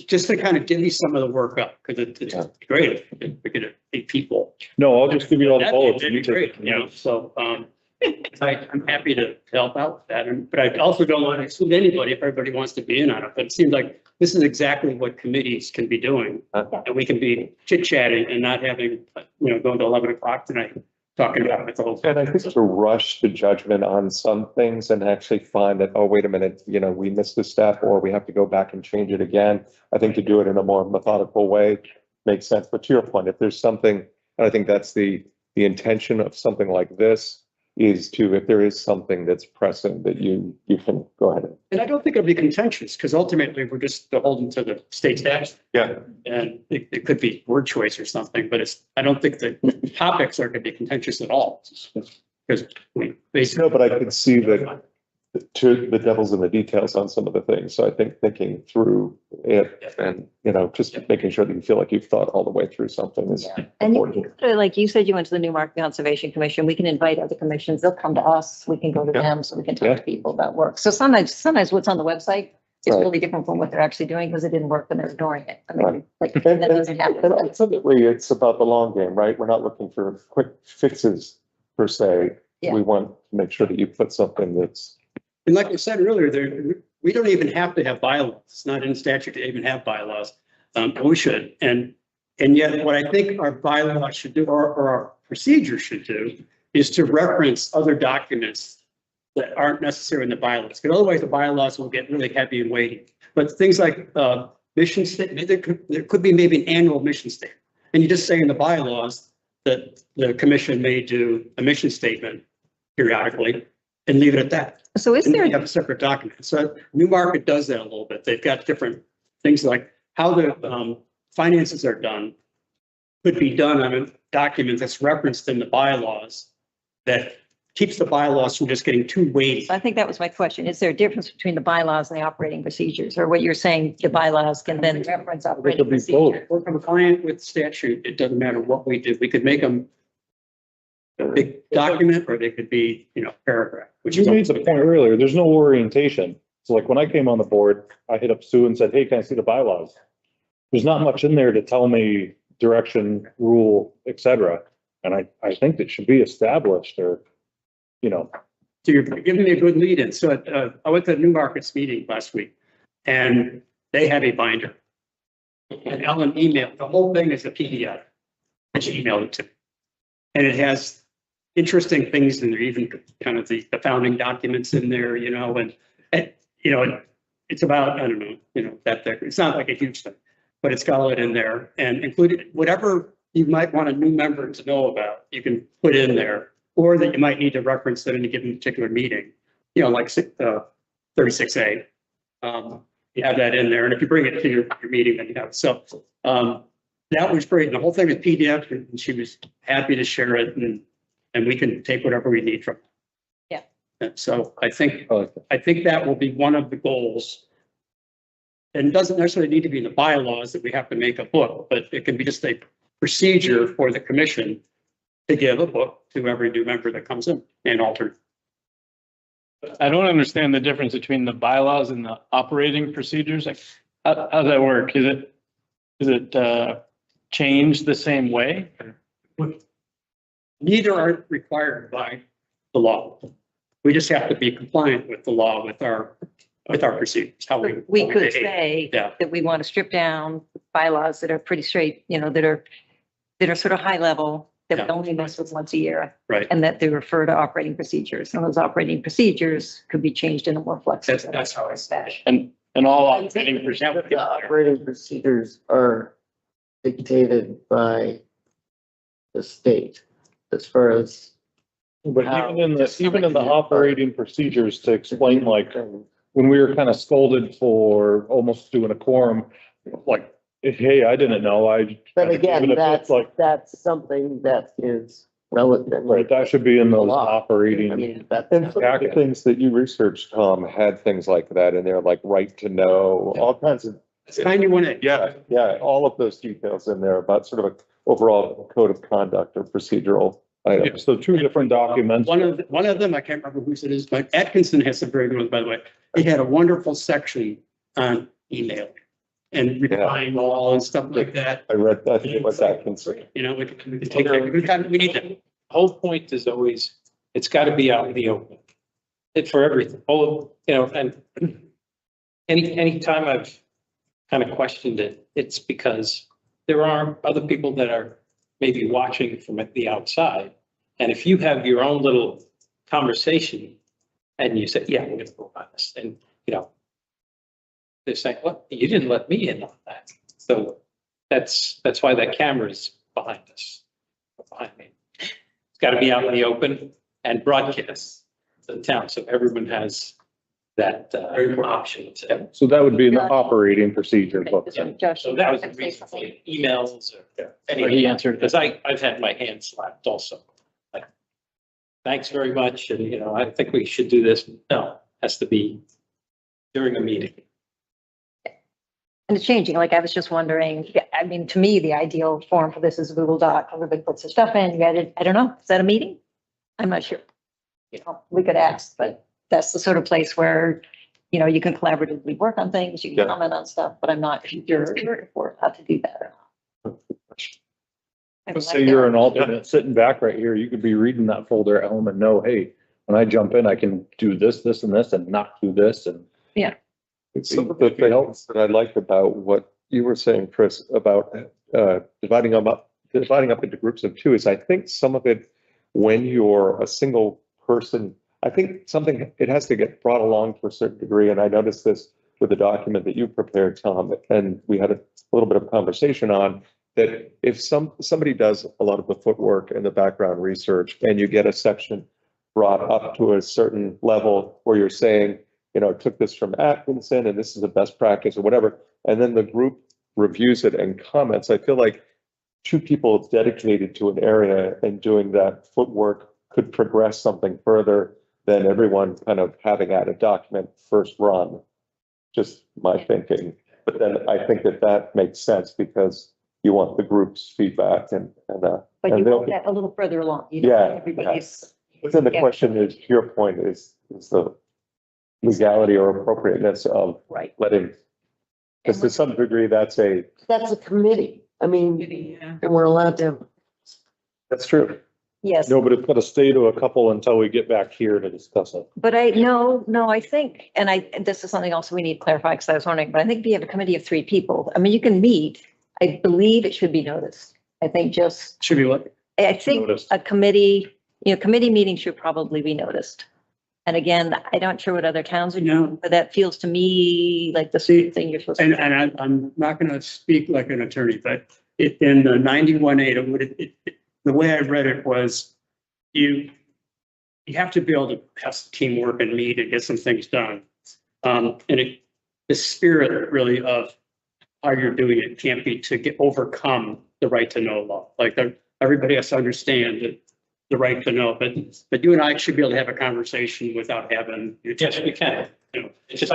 just to kind of divvy some of the work up, because it's great. We could have 8 people. No, I'll just give you all the That'd bullets. be and you take great, so, I'm happy to help out with that, but I also don't want to exclude anybody if everybody wants to be in on it, but it seems like this is exactly what committees can be doing. And we can be chit chatting and not having, going to 11 o'clock tonight, talking about it the whole. And I think to rush to judgment on some things and actually find that, oh, wait a minute, we missed a step or we have to go back and change it again. I think to do it in a more methodical way makes sense. But to your point, if there's something, and I think that's the intention of something like this, is to, if there is something that's pressing, that you can go ahead. And I don't think it'll be contentious, because ultimately we're just beholden to the state statute. Yeah. And it could be word choice or something, but I don't think the topics are going to be contentious at all. Because we basically. No, but I could see that to the devil's in the details on some of the things. So I think thinking through it and, just making sure that you feel like you've thought all the way through something is And important. like you said, you went to the Newmarket Conservation Commission. We can invite other commissions. They'll come to us. We can go to Yeah. them, so we can Yeah. talk to people about work. So sometimes what's on the website is Right. really different from what they're actually doing, because it didn't work and they're ignoring it. I mean, Right. like, And that doesn't happen. ultimately, it's about the long game, right? We're not looking for quick fixes per se. Yeah. We want to make sure that you put something that's, And like I said earlier, we don't even have to have bylaws. It's not in statute to even have bylaws. But we should. And yet what I think our bylaws should do, or our procedure should do, is to reference other documents that aren't necessary in the bylaws. Because otherwise the bylaws will get really heavy and weighty. But things like mission statement, there could be maybe an annual mission statement. And you just say in the bylaws that the commission may do a mission statement periodically and leave it at that. So is And there, they have a separate document. So Newmarket does that a little bit. They've got different things like how the finances are done could be done on a document that's referenced in the bylaws that keeps the bylaws from just getting too weighty. I think that was my question. Is there a difference between the bylaws and the operating procedures? Or what you're saying, the bylaws can then reference operating could be both. procedures? We're compliant with statute. It doesn't matter what we do. We could make them a big document, or they could be, paragraph, which You is. made the point earlier, there's no orientation. So like when I came on the board, I hit up Sue and said, hey, can I see the bylaws? There's not much in there to tell me direction, rule, et cetera. And I think that should be established or, So you're giving me a good lead in. So I went to the Newmarket's meeting last week and they have a binder. And Ellen emailed, the whole thing is a PDF. And she emailed it to me. And it has interesting things in there, even kind of the founding documents in there, and it's about, I don't know, that thick. It's not like a huge thing, but it's got it in there and included whatever you might want a new member to know about, you can put in there, or that you might need to reference at any given particular meeting, you know, like 36A. You have that in there, and if you bring it to your meeting, then you have, so, that was great. And the whole thing was PDF, and she was happy to share it, and we can take whatever we need from it. Yeah. And so I think I like that. I think that will be one of the goals. And it doesn't necessarily need to be in the bylaws that we have to make a book, but it can be just a procedure for the commission to give a book to every new member that comes in and alternate. I don't understand the difference between the bylaws and the operating procedures. Like, how does that work? Is it changed the same way? Neither are required by the law. We just have to be compliant with the law, with our procedures, how we. We could behave. say Yeah. that we want to strip down bylaws that are pretty straight, you know, that are sort of high level, that we Yeah. only mess with once a year. Right. And that they refer to operating procedures. And those operating procedures could be changed in a more flexible. That's how it's. And all operating procedures. The operating procedures are dictated by the state as far as. But even in the operating procedures to explain, like, when we were kind of scolded for almost doing a quorum, like, hey, I didn't know, But again, Even if it's like- that's something that is relevant. right, that should be in those Law. I operating. mean, that's. And some of the things that you researched, Tom, had things like that in there, like right to know, all kinds of, It's 91A. yeah, all of those details in there about sort of a overall code of conduct or procedural items. So two different documents. One of them, I can't remember whose it is, but Atkinson has some very good ones, by the way. He had a wonderful section on email and replying all and stuff like that. I read, I think it was Atkinson. You know, we can take, we need to. Whole point is always, it's got to be out in the open. For everything, all, you know, and anytime I've kind of questioned it, it's because there are other people that are maybe watching from the outside. And if you have your own little conversation and you say, yeah, we're going to go on this, and, you know, they're saying, well, you didn't let me in on that. So that's why that camera is behind us, behind me. It's got to be out in the open and broadcast to the town, so everyone has that option to. So that would be in the operating procedure book. Josh. So that was the I'd say reason, something. emails or Or he answered. because I've had my hand slapped also. Like, thanks very much, and, you know, I think we should do this. No, has to be during a meeting. And it's changing. Like, I was just wondering, I mean, to me, the ideal form for this is a Google Doc. Everybody puts their stuff in, you edit. I don't know. Is that a meeting? I'm not sure. You know, we could ask, but that's the sort of place where, you know, you can collaboratively work on things, you can Yeah. comment on stuff, but I'm not sure if we're how to do that or not. I mean, Say you're an alternate sitting back right here, you could be reading that folder at home and know, hey, when I jump in, I can do this, this and this and not do this and. Some of the things that I liked about what you were saying, Chris, about dividing up into groups of two is I think some of it, when you're a single person, I think it has to get brought along to a certain degree. And I noticed this with the document that you prepared, Tom, and we had a little bit of conversation on that. If somebody does a lot of the footwork and the background research and you get a section brought up to a certain level where you're saying, you know, took this from Atkinson and this is a best practice or whatever, and then the group reviews it and comments, I feel like two people dedicated to an area and doing that footwork could progress something further than everyone kind of having at a document first run. Just my thinking. But then I think that makes sense because you want the group's feedback and But you and they'll- want that a little further along. You don't Yeah, want everybody's. but then the question is, to your point, is the legality or appropriateness of Right. letting, because to some degree, that's a, That's a committee. I mean, Yeah. and we're allowed to. that's true. Yes, No, but it's gotta stay to a couple until we get back here to discuss it. but no, I think, and this is something else we need to clarify, because I was wondering, but I think if you have a committee of 3 people, I mean, you can meet. I believe it should be noticed. I think Should be what? I think Noticed. a committee, committee meeting should probably be noticed. And again, I'm not sure what other towns are doing, but that feels to me like the sort of thing you're supposed And to. I'm not going to speak like an attorney, but in the 91A, the way I read it was you have to be able to have some teamwork and meet and get some things done. The spirit really of how you're doing it can't be to overcome the right to know law. Like everybody has to understand that the right to know, but you and I should be able to have a conversation without having. Yes, we can. You know, it's just,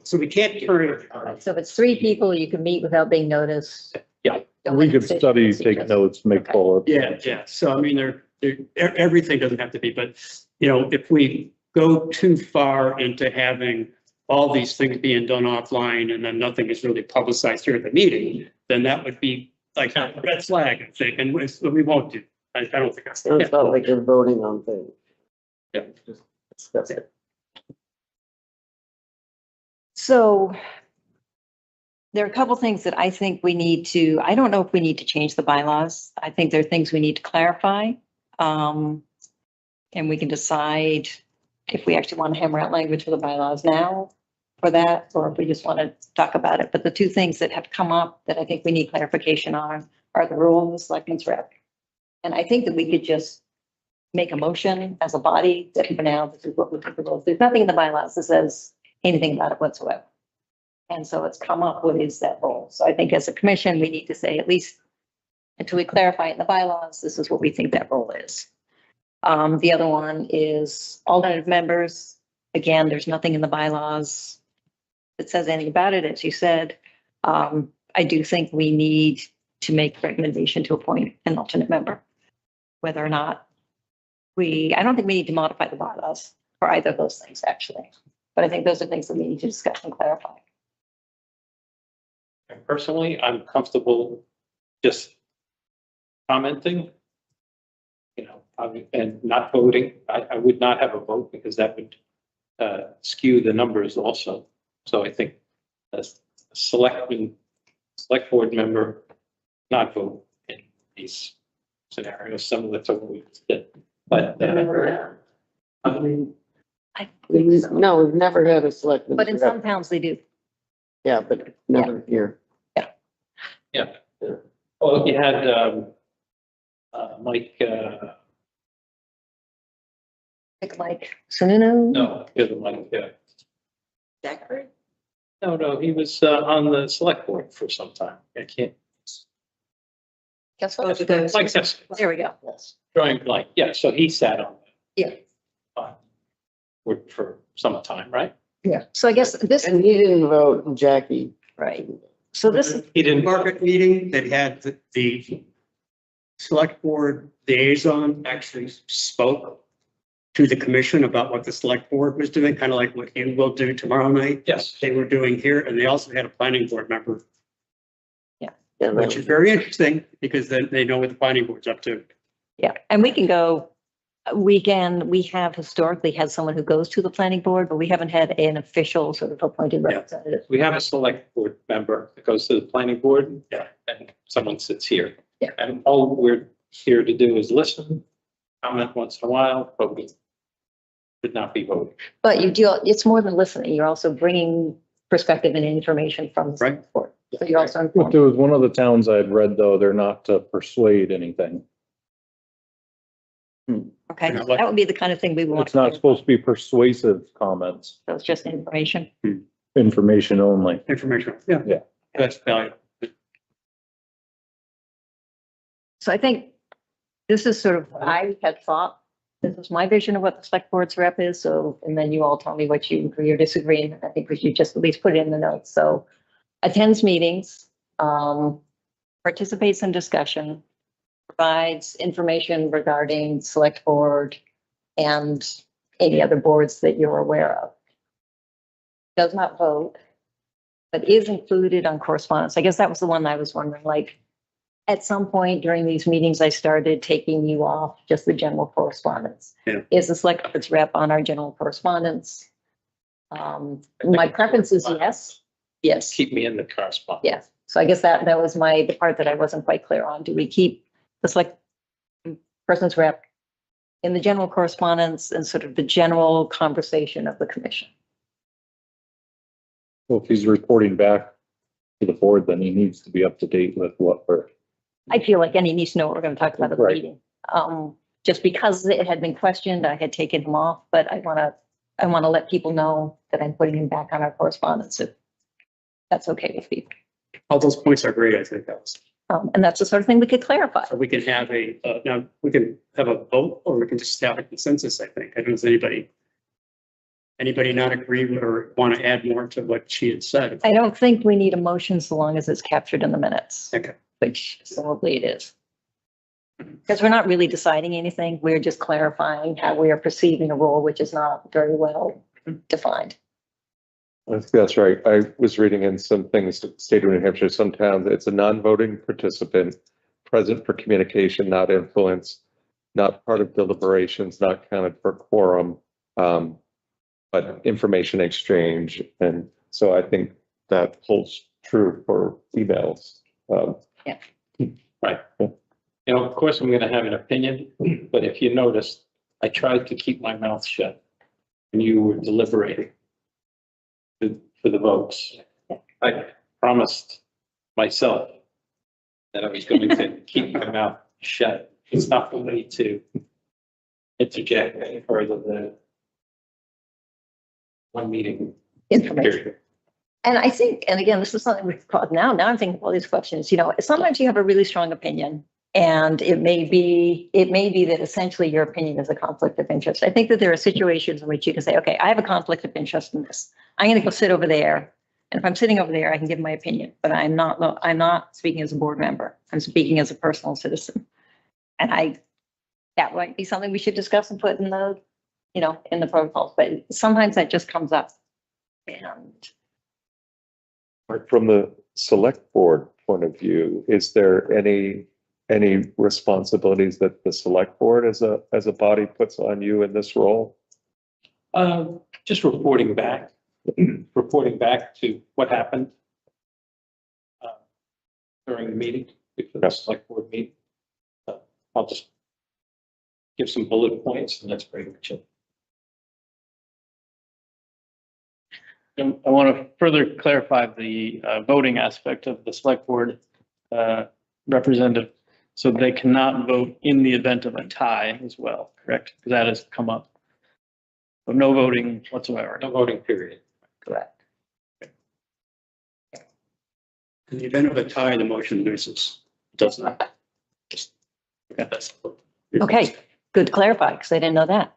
so we can't turn it. So if it's 3 people, you can meet without being noticed. Yeah. Don't We make could decisions study, with each take other. notes, make Okay. follow-ups. Yeah. So I mean, everything doesn't have to be, but you know, if we go too far into having all these things being done offline and then nothing is really publicized here at the meeting, then that would be like a red flag, I think, and we won't do. I don't think that's. It's not like you're voting on things. Yeah. That's it. So there are a couple things that I think we need to, I don't know if we need to change the bylaws. I think there are things we need to clarify. And we can decide if we actually want to hammer out language for the bylaws now for that, or if we just want to talk about it. But the 2 things that have come up that I think we need clarification on are the rule and the selectmen's rep. And I think that we could just make a motion as a body that for now, this is what we think the rules. There's nothing in the bylaws that says anything about it whatsoever. And so it's come up, what is that role? So I think as a commission, we need to say, at least until we clarify it in the bylaws, this is what we think that role is. The other one is alternative members. Again, there's nothing in the bylaws that says anything about it, as you said. I do think we need to make a recommendation to appoint an alternate member. Whether or not I don't think we need to modify the bylaws for either of those things, actually. But I think those are things that we need to discuss and clarify. And personally, I'm comfortable just commenting. You know, and not voting. I would not have a vote because that would skew the numbers also. So I think as a select board member, not vote in these scenarios, some of it's always good. But I mean, No, we've never had a selectman. But in some towns they do. Yeah, but never here. well, you had Mike. Like Sununu. No, the other Mike. Zachary. No, he was on the select board for some time. I can't. Guess Mike what? Sessions, There we go. drawing blank. Yeah, so he sat on. Yeah. For some time, right? Yeah. So I guess this, And he didn't vote, and Jackie. right. So this is, He didn't. Market meeting that had the select board liaison actually spoke to the commission about what the select board was doing, kind of like what you will do tomorrow night. Yes. They were doing here, and they also had a planning board member, Yeah, which is very interesting because then they know what the planning board's up to. yeah. And we have historically had someone who goes to the planning board, but we haven't had an official sort of appointed Yeah. representative. We have a select board member that goes to the planning board. Yeah. And someone sits here. Yeah. And all we're here to do is listen, comment once in a while, but we should not be voting. But it's more than listening. You're also bringing perspective and information from the select board. So you're also If informed. there was one of the towns I had read, though, they're not to persuade anything. Okay, that would be the kind of thing we want. It's not supposed to be persuasive comments, So it's just information. information only. Information, yeah. Yeah. That's valuable. So I think this is sort of, I had thought, this was my vision of what the select board's rep is. So, and then you all tell me what you agree or disagree. And I think we should just at least put it in the notes. So attends meetings, participates in discussion, provides information regarding select board and any other boards that you're aware of. Does not vote, but is included on correspondence. I guess that was the one I was wondering, like, at some point during these meetings, I started taking you off just the general correspondence. Yeah. Is the select board's rep on our general correspondence? My preference is yes. Yes. Keep me in the correspondence. Yes. So I guess that was the part that I wasn't quite clear on. Do we keep the select person's rep in the general correspondence and sort of the general conversation of the commission? Well, if he's reporting back to the board, then he needs to be up to date with what we're. I feel like any needs to know what we're going to talk about at the Right. meeting. Just because it had been questioned, I had taken him off, but I want to let people know that I'm putting him back on our correspondence. If that's okay with people. All those points are great, I think, Alice. And that's the sort of thing we could clarify. So we can have now we can have a vote or we can just have a consensus, I think. I don't know if anybody not agree with or want to add more to what she had said. I don't think we need a motion so long as it's captured in the minutes, Okay. which probably it is. Because we're not really deciding anything. We're just clarifying how we are perceiving a role, which is not very well defined. I think that's right. I was reading in some things, state of New Hampshire, some towns, it's a non-voting participant, present for communication, not influence, not part of deliberations, not counted for quorum, but information exchange. And so I think that holds true for emails. Right. You know, of course, I'm gonna have an opinion, but if you noticed, I tried to keep my mouth shut when you were deliberating for the votes. I promised myself that I was going to keep my mouth shut. It's not for me to interject any further than one meeting. Information. Period. And I think, and again, this is something we've caught now I'm thinking of all these questions, sometimes you have a really strong opinion and it may be that essentially your opinion is a conflict of interest. I think that there are situations in which you can say, okay, I have a conflict of interest in this. I'm going to go sit over there. And if I'm sitting over there, I can give my opinion, but I'm not speaking as a board member. I'm speaking as a personal citizen. And that might be something we should discuss and put in the, in the protocols, but sometimes that just comes up. And From the select board point of view, is there any responsibilities that the select board as a body puts on you in this role? Just reporting back to what happened during the meeting, before the select board meeting. I'll just give some bullet points and that's pretty much it. I want to further clarify the voting aspect of the select board representative. So they cannot vote in the event of a tie as well, correct? Because that has come up. So no voting whatsoever. No voting period. correct. In the event of a tie, the motion loses. It does not. Just, that's. Okay, good to clarify, because I didn't know that.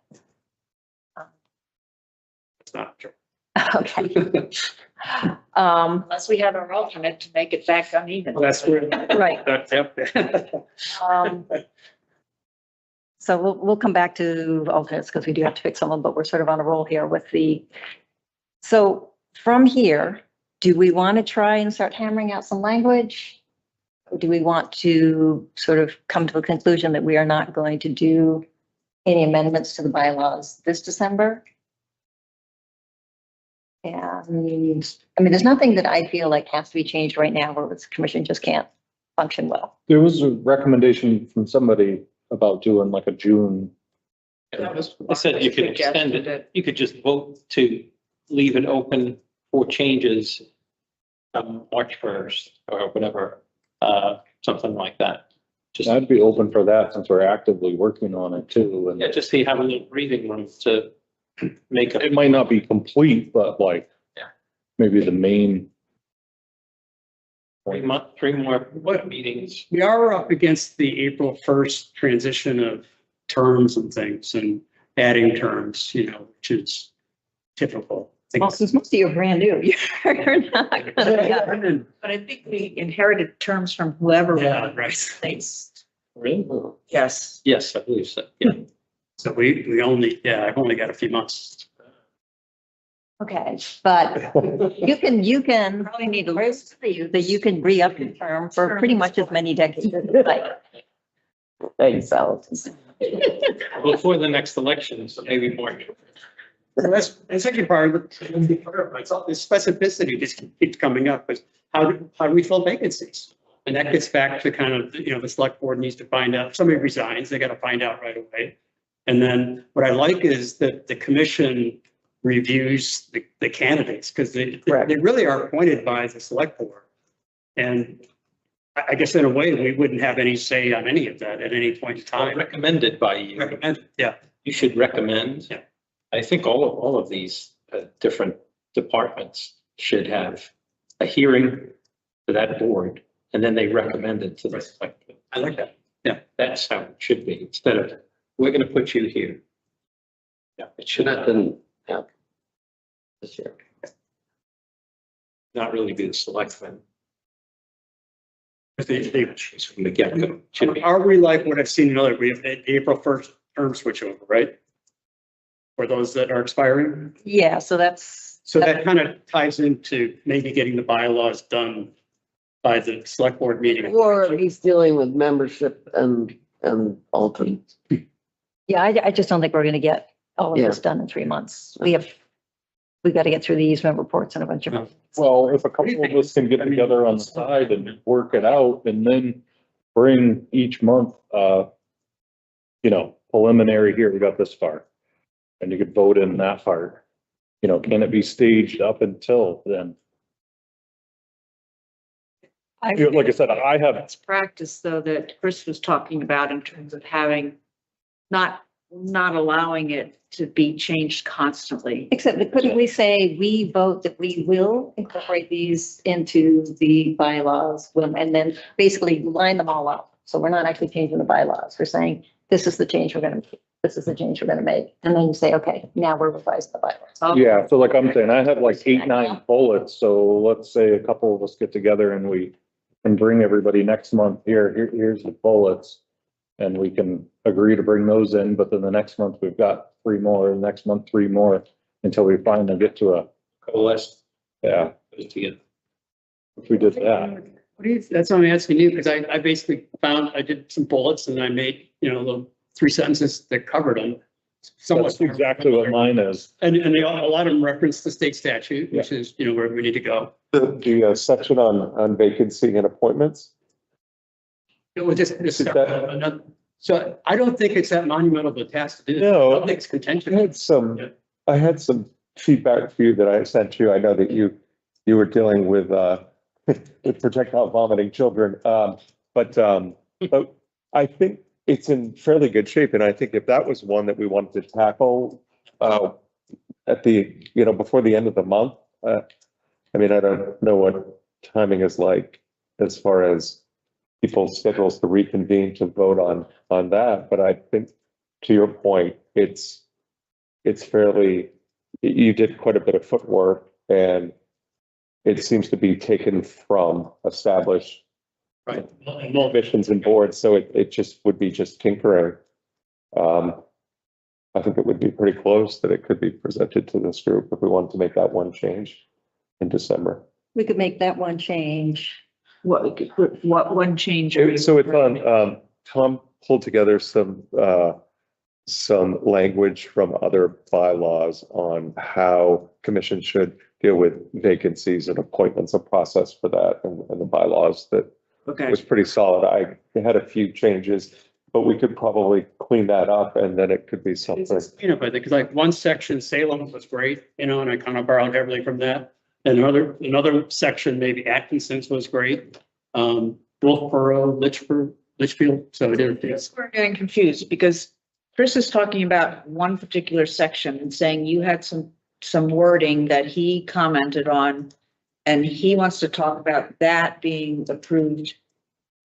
It's not true. Okay. Unless we have our alternate to make it back uneven. That's where. Right. That's, yep. So we'll come back to alternates because we do have to pick someone, but we're sort of on a roll here with so from here, do we want to try and start hammering out some language? Or do we want to sort of come to the conclusion that we are not going to do any amendments to the bylaws this December? And I mean, there's nothing that I feel like has to be changed right now where the commission just can't function well. There was a recommendation from somebody about doing like a June. I said you could extend it. You could just vote to leave it open for changes March 1st or whatever, something like that. Just, I'd be open for that since we're actively working on it too. And yeah, just so you have a little breathing room to make it a, might not be complete, but like, Yeah. maybe the main. 3 more meetings. We are up against the April 1st transition of terms and things and adding terms, which is typical. Well, since most of you are brand new, you're not gonna. But I think we inherited terms from whoever. Yeah, right. States. Really? Yes. Yes, I believe so. Yeah. So I've only got a few months. Okay, but you can probably need to list for you that you can re-up your term for pretty much as many decades as you like. Thanks, Alex. Before the next election, so maybe more. That's the second part of the specificity just keeps coming up, is how do we fill vacancies? And that gets back to kind of, the select board needs to find out, if somebody resigns, they got to find out right away. And then what I like is that the commission reviews the candidates because they really are appointed by the select board. And I guess in a way, we wouldn't have any say on any of that at any point in time. Recommended by you. Yeah, You should recommend. Yeah. I think all of these different departments should have a hearing to that board, and then they recommend it to the select. I like that. Yeah. That's how it should be, instead of, we're gonna put you here. Yeah, it should That didn't happen this year. not really be the selectmen. They- Choose from the get-go. Should be. Are we like what I've seen in other, we have April 1st term switch over, right? For those that are expiring. Yeah, so that's. So that kind of ties into maybe getting the bylaws done by the select board meeting. Or he's dealing with membership and alternates. Yeah, I just don't think we're gonna get all of this done in 3 months. We got to get through the easement reports and a bunch of. Well, if a couple of us can get together on the side and work it out and then bring each month, preliminary, here, we got this far. And you could vote in that part. Can it be staged up until then? Like I said, I have, That's practice though that Chris was talking about in terms of having, not allowing it to be changed constantly. Except that couldn't we say, we vote that we will incorporate these into the bylaws, and then basically line them all up. So we're not actually changing the bylaws. We're saying, this is the change we're gonna, this is the change we're gonna make. And then you say, okay, now we're revising the bylaws. yeah, so like I'm saying, I have like 8, 9 bullets. So let's say a couple of us get together and we can bring everybody next month, here's the bullets. And we can agree to bring those in, but then the next month we've got 3 more, the next month 3 more, until we finally get to a, Coalesce. yeah, Put together. if we did that. That's what I'm asking you, because I basically I did some bullets and I made, the 3 sentences that covered them. Somewhat That's exactly what mine is. And they all, a lot of them reference the state statute, which is, where we need to go. The section on vacancy and appointments. It was just, so I don't think it's that monumental of a task to do. No. I don't think it's contentious. I had some feedback for you that I sent you. I know that you were dealing with projectile vomiting children. But I think it's in fairly good shape. And I think if that was one that we wanted to tackle at the, before the end of the month, I don't know what timing is like as far as people's schedules to reconvene to vote on that. But I think, to your point, it's fairly, you did quite a bit of footwork, and it seems to be taken from established missions and boards. So it just would be just tinkering. I think it would be pretty close that it could be presented to this group if we wanted to make that one change in December. We could make that one change. What one change? So it's on, Tom pulled together some language from other bylaws on how commissions should deal with vacancies and appointments, a process for that, and the bylaws that Okay. was pretty solid. I had a few changes, but we could probably clean that up and then it could be something. But because like one section, Salem was great, and I kind of borrowed everything from that. And another section, maybe Atkinson's was great. Wolfboro, Litchfield, so it is. We're getting confused because Chris is talking about one particular section and saying you had some wording that he commented on, and he wants to talk about that being approved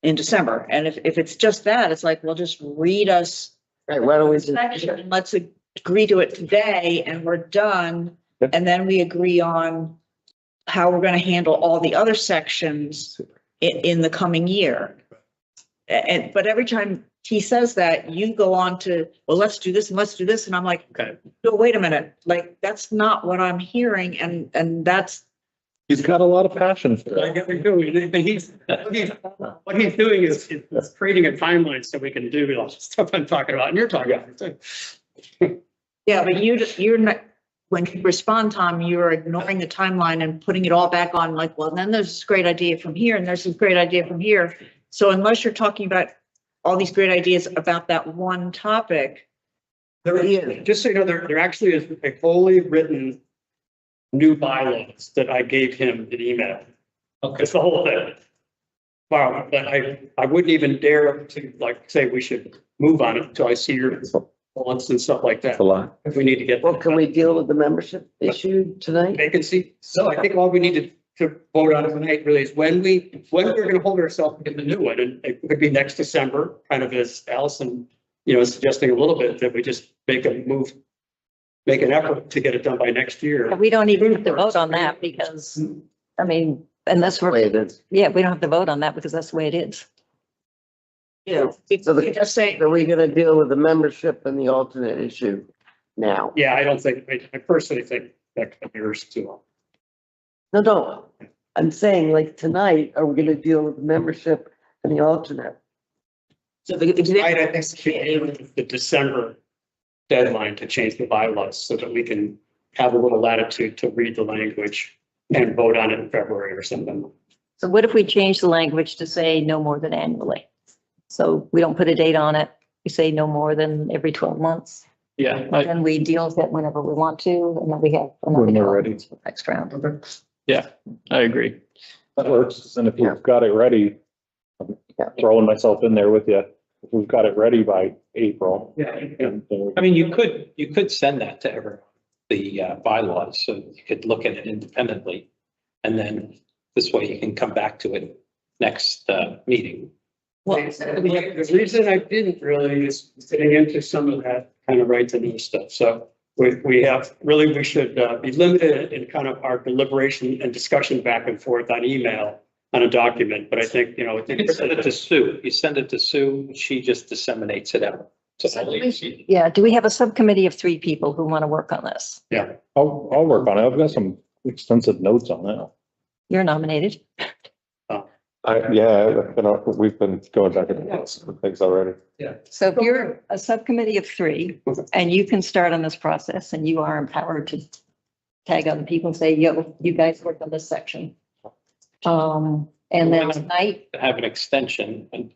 in December. And if it's just that, it's like, well, just read us Right, why don't we just, section, let's agree to it today and we're done. Yep. And then we agree on how we're going to handle all the other sections in the coming year. But every time he says that, you go on to, well, let's do this and let's do this. And I'm like, Okay. no, wait a minute, like, that's not what I'm hearing. And that's, He's got a lot of passion for I it. get what you're doing, but what he's doing is creating a timeline so we can do all the stuff I'm talking about, and you're talking about it too. yeah, but you're not, when you respond, Tom, you're ignoring the timeline and putting it all back on like, well, then there's this great idea from here and there's this great idea from here. So unless you're talking about all these great ideas about that one topic. Just so you know, there actually is a fully written new bylaws that I gave him in email. Okay. It's the whole thing. Well, but I wouldn't even dare to like say we should move on it until I see your wants and stuff like that. It's a lot. If we need to get. Well, can we deal with the membership issue tonight? Vacancy. So I think all we need to vote on tonight really is when we're gonna hold ourselves in the new one. And it could be next December, kind of as Allison, is suggesting a little bit that we just make a move, make an effort to get it done by next year. We don't even have to vote on that because, I mean, unless The way we're, it is. yeah, we don't have to vote on that because that's the way it is. Yeah. So the, Just saying, are we gonna deal with the membership and the alternate issue now? Yeah, I don't think, I personally think that could be yours too. No, I'm saying like tonight, are we gonna deal with the membership and the alternate? so the example. I think it should be with the December deadline to change the bylaws so that we can have a little latitude to read the language and vote on it in February or something. So what if we change the language to say no more than annually? So we don't put a date on it. We say no more than every 12 months. Yeah, And we deal with it whenever we want to, and then we have another When we're 12 ready. months for next round. yeah, I agree. That works. And if we've got it ready, I'm throwing myself in there with you. If we've got it ready by April. Yeah. and then we- I mean, you could send that to everyone, the bylaws, so you could look at it independently. And then this way you can come back to it next meeting. The reason I didn't really is getting into some of that kind of right to know stuff. So we have, really, we should be limited in kind of our deliberation and discussion back and forth on email on a document. But I think, I You think. can send it to Sue. You send it to Sue, she just disseminates it out. Yeah, do we have a subcommittee of 3 people who want to work on this? Yeah, I'll work on it. I've got some extensive notes on it. You're nominated. We've been going back and forth with things already. So if you're a subcommittee of 3 and you can start on this process and you are empowered to tag other people and say, yo, you guys work on this section. And then tonight, Have an extension and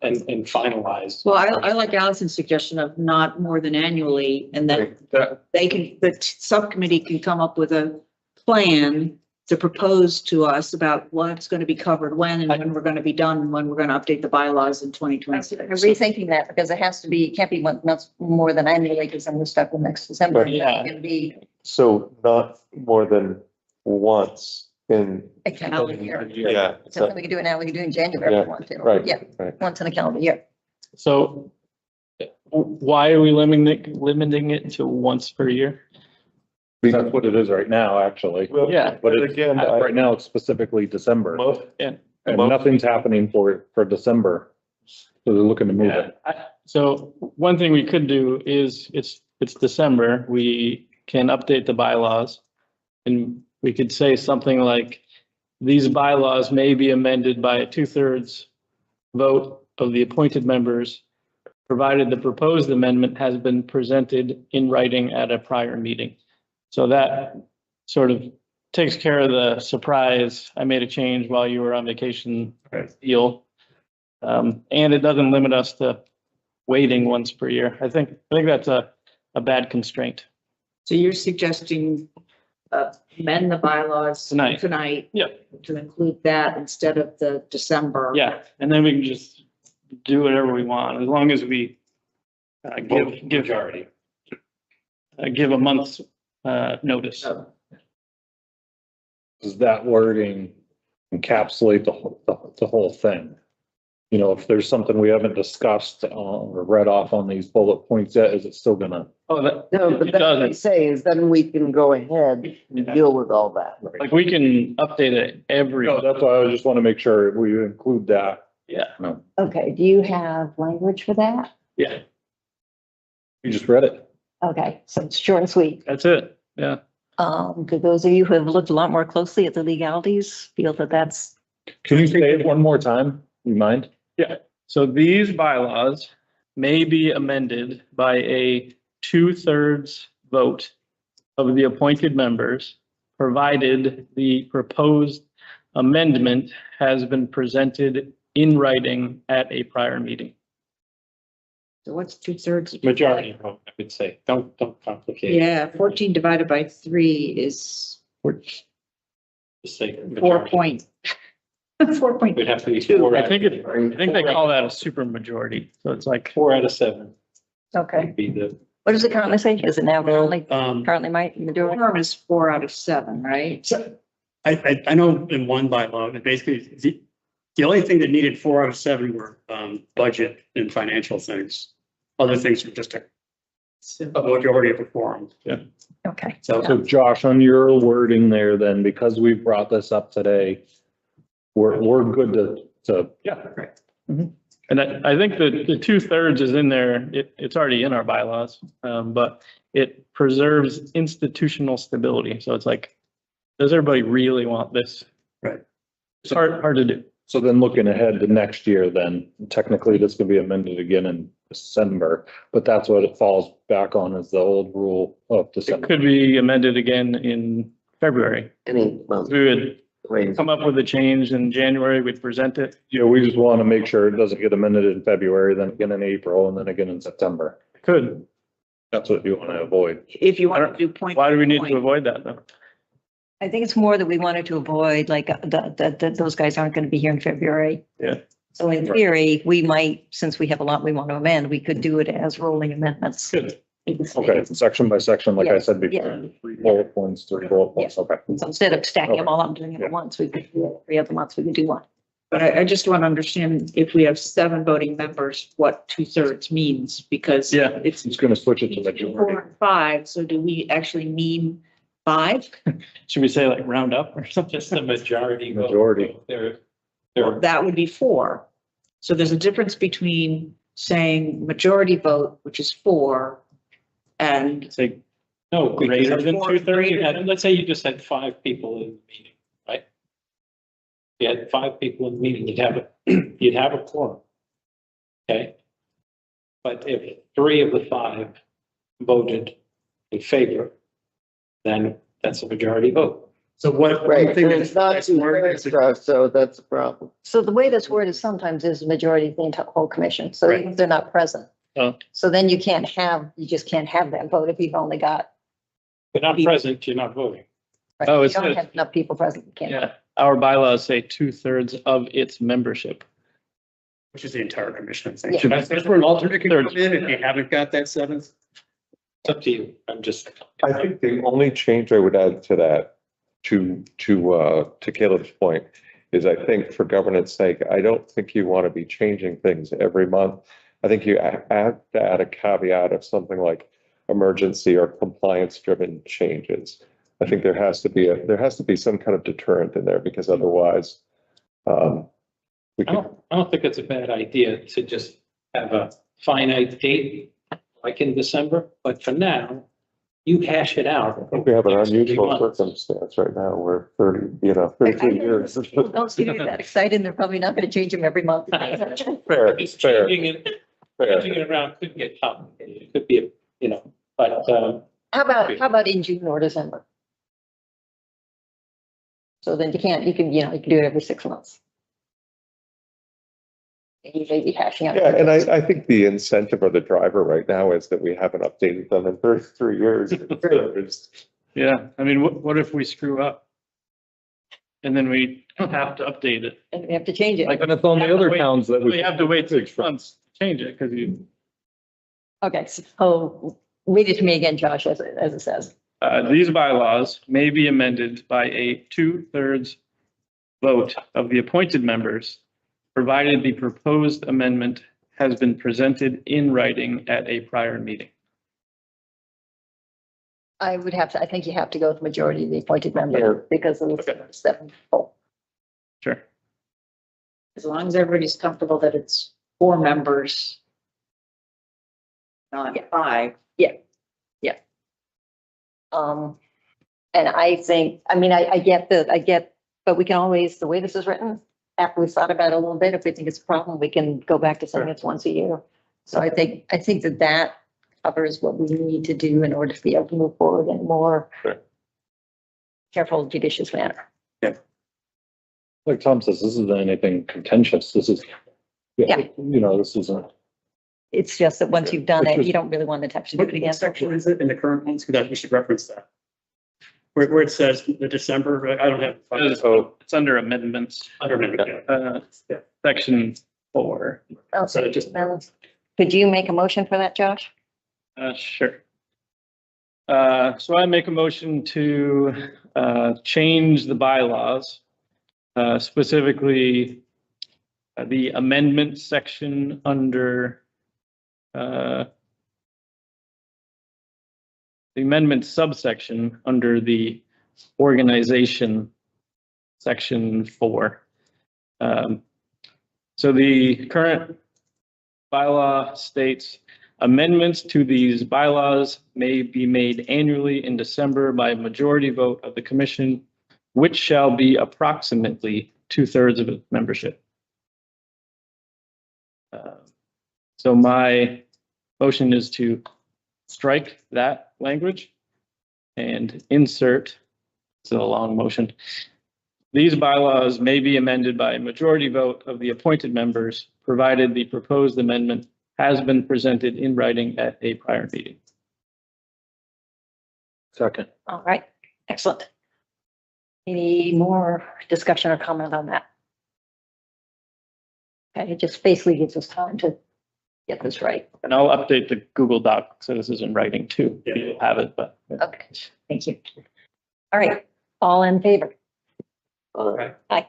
finalize. Well, I like Allison's suggestion of not more than annually, and then the subcommittee can come up with a plan to propose to us about what's going to be covered when and when we're going to be done, and when we're going to update the bylaws in I'm 2026. rethinking that because it has to be, can't be not more than annually because then we're stuck with next December. Right. Yeah. It's gonna be So not more than once in, a calendar year. yeah. So we can do it now, we can do it in January if we want to. Right, Yeah, right. once in a calendar year. So why are we limiting it to once per year? That's what it is right now, actually. Well, Yeah. But But it's, again, right now it's specifically December most, and nothing's happening for December. So they're looking to move Yeah. it. So one thing we could do is it's December, we can update the bylaws. And we could say something like, these bylaws may be amended by a 2/3 vote of the appointed members, provided the proposed amendment has been presented in writing at a prior meeting. So that sort of takes care of the surprise, I made a change while you were on vacation deal. And it doesn't limit us to waiting once per year. I think that's a bad constraint. So you're suggesting amend the bylaws Tonight. tonight Yeah. to include that instead of the December. Yeah, and then we can just do whatever we want, as long as we give a month's notice. Does that wording encapsulate the whole thing? If there's something we haven't discussed or read off on these bullet points yet, is it still gonna? Oh, No, but it that's what I'm doesn't. saying is then we can go ahead and deal with all that. Like, we can update it every, No, that's why I just want to make sure we include that. yeah, Okay, do you have language for that? yeah, You just read it. Okay, so it's short and sweet. that's it, yeah. Do those of you who have looked a lot more closely at the legalities feel that that's, Can you say it one more time? You mind? So these bylaws may be amended by a 2/3 vote of the appointed members, provided the proposed amendment has been presented in writing at a prior meeting. So what's 2/3? Majority vote, I would say. Don't complicate it. Yeah, 14 divided by 3 is Just say 4 majority. point. 4.2. It'd have to be four. I think they call that a super majority. So it's like, 4 out of 7 Okay. would be the, What does it currently say? Is it now currently, Um, my majority? Quorum is 4 out of 7, right? So I know in one bylaw, that basically the only thing that needed 4 out of 7 were budget and financial things. Other things were just a majority of a quorum. Okay. So Josh, on your wording there, then, because we brought this up today, we're good to, yeah, right. And I think the 2/3 is in there. It's already in our bylaws, but it preserves institutional stability. So it's like, does everybody really want this? Right. It's hard to do. so then looking ahead to next year, then technically this could be amended again in December, but that's what it falls back on is the old rule of It December. could be amended again in February. Any month. We would Wait, come up with a change in January, we'd present it. Yeah, we just want to make sure it doesn't get amended in February, then again in April, and then again in September. Could. That's what you want to avoid. If you want to do point. Why do we need by to point. avoid that though? I think it's more that we wanted to avoid, like, that those guys aren't going to be here in February. Yeah. So in theory, we might, since we have a lot we want to amend, we could do it as rolling amendments. Good. Okay, section by section, like I said Yeah, before, 3 bullet points, 3 bullet points, okay. So instead of stacking them all up and doing it at once, we could do it every other month, we could do one. But I just want to understand if we have 7 voting members, what 2/3 means, because Yeah. it's It's gonna switch it to 4 majority. and 5, so do we actually mean 5? Should we say like round up or something? just the majority. vote. Majority. They're, That would be 4. So there's a difference between saying majority vote, which is 4, and Say no, greater than because 2/3. you had- let's say you just had 5 people in the meeting, right? You had 5 people in the meeting, you'd have a quorum. Okay? But if 3 of the 5 voted in favor, then that's a majority vote. So what? right, one thing and that's- it's not that's more- 2/3, Josh, so that's a problem. So the way this word is sometimes is majority of the entire whole commission, so Right. even if they're not present. Oh. So then you just can't have that vote if you've only got. If you're not present, you're not voting. right, Oh, you it's don't good. have enough people present, you can't. Yeah, our bylaws say 2/3 of its membership. Which is the entire commission, I think. Yeah. So that's where an alternate can come in if you haven't got that 7th. It's up to you. I'm just. I think the only change I would add to that, to Caleb's point, is I think for governance sake, I don't think you want to be changing things every month. I think you have to add a caveat of something like emergency or compliance driven changes. I think there has to be some kind of deterrent in there because otherwise, we I could, don't think it's a bad idea to just have a finite date, like in December, but for now, you hash it out. I think we have an Next 3 unusual months. circumstance right now where 33 years. People don't seem to be that excited, they're probably not gonna change them every month. Fair, Just fair, changing it, fair. changing it around could get complicated. It could be, but, How about in June or December? So then you can do it every 6 months. And you may be hashing out. Yeah, and I think the incentive or the driver right now is that we haven't updated them in 33 years. It's- Yeah, I mean, what if we screw up? And then we have to update it. And we have to change it. Like, And it's on the other towns that we have to wait 6 months to change it because Okay, so read it to me again, Josh, as it says. these bylaws may be amended by a 2/3 vote of the appointed members, provided the proposed amendment has been presented in writing at a prior meeting. I think you have to go with the majority of the appointed Yeah. members because of Okay. the 7 people. Sure. as long as everybody's comfortable that it's 4 members, not 5. And I think, I get, but we can always, the way this is written, after we've thought about it a little bit, if we think it's a problem, we can go back to saying it's once a year. So I think that covers what we need to do in order to be able to move forward in a more Sure. careful, judicious manner. Like Tom says, this isn't anything contentious. This is, Yeah. this isn't. It's just that once you've done It's it, just- you don't really want to have to do it What again. section is it in the current ones? Because we should reference that. where it says the December, I don't have. It's under amendments, section 4. So just- Could you make a motion for that, Josh? Sure. So I make a motion to, change the bylaws, specifically the amendment section under, the amendment subsection under the organization section 4. So the current bylaw states amendments to these bylaws may be made annually in December by a majority vote of the commission, which shall be approximately 2/3 of its membership. So my motion is to strike that language and insert, it's a long motion. These bylaws may be amended by a majority vote of the appointed members, provided the proposed amendment has been presented in writing at a prior meeting. Second. All right, excellent. Any more discussion or comment on that? Okay, it just basically gives us time to get this right. And I'll update the Google Doc, so this is in writing too. You'll have it, but. Okay, thank you. All right, all in favor? Uh, Aye.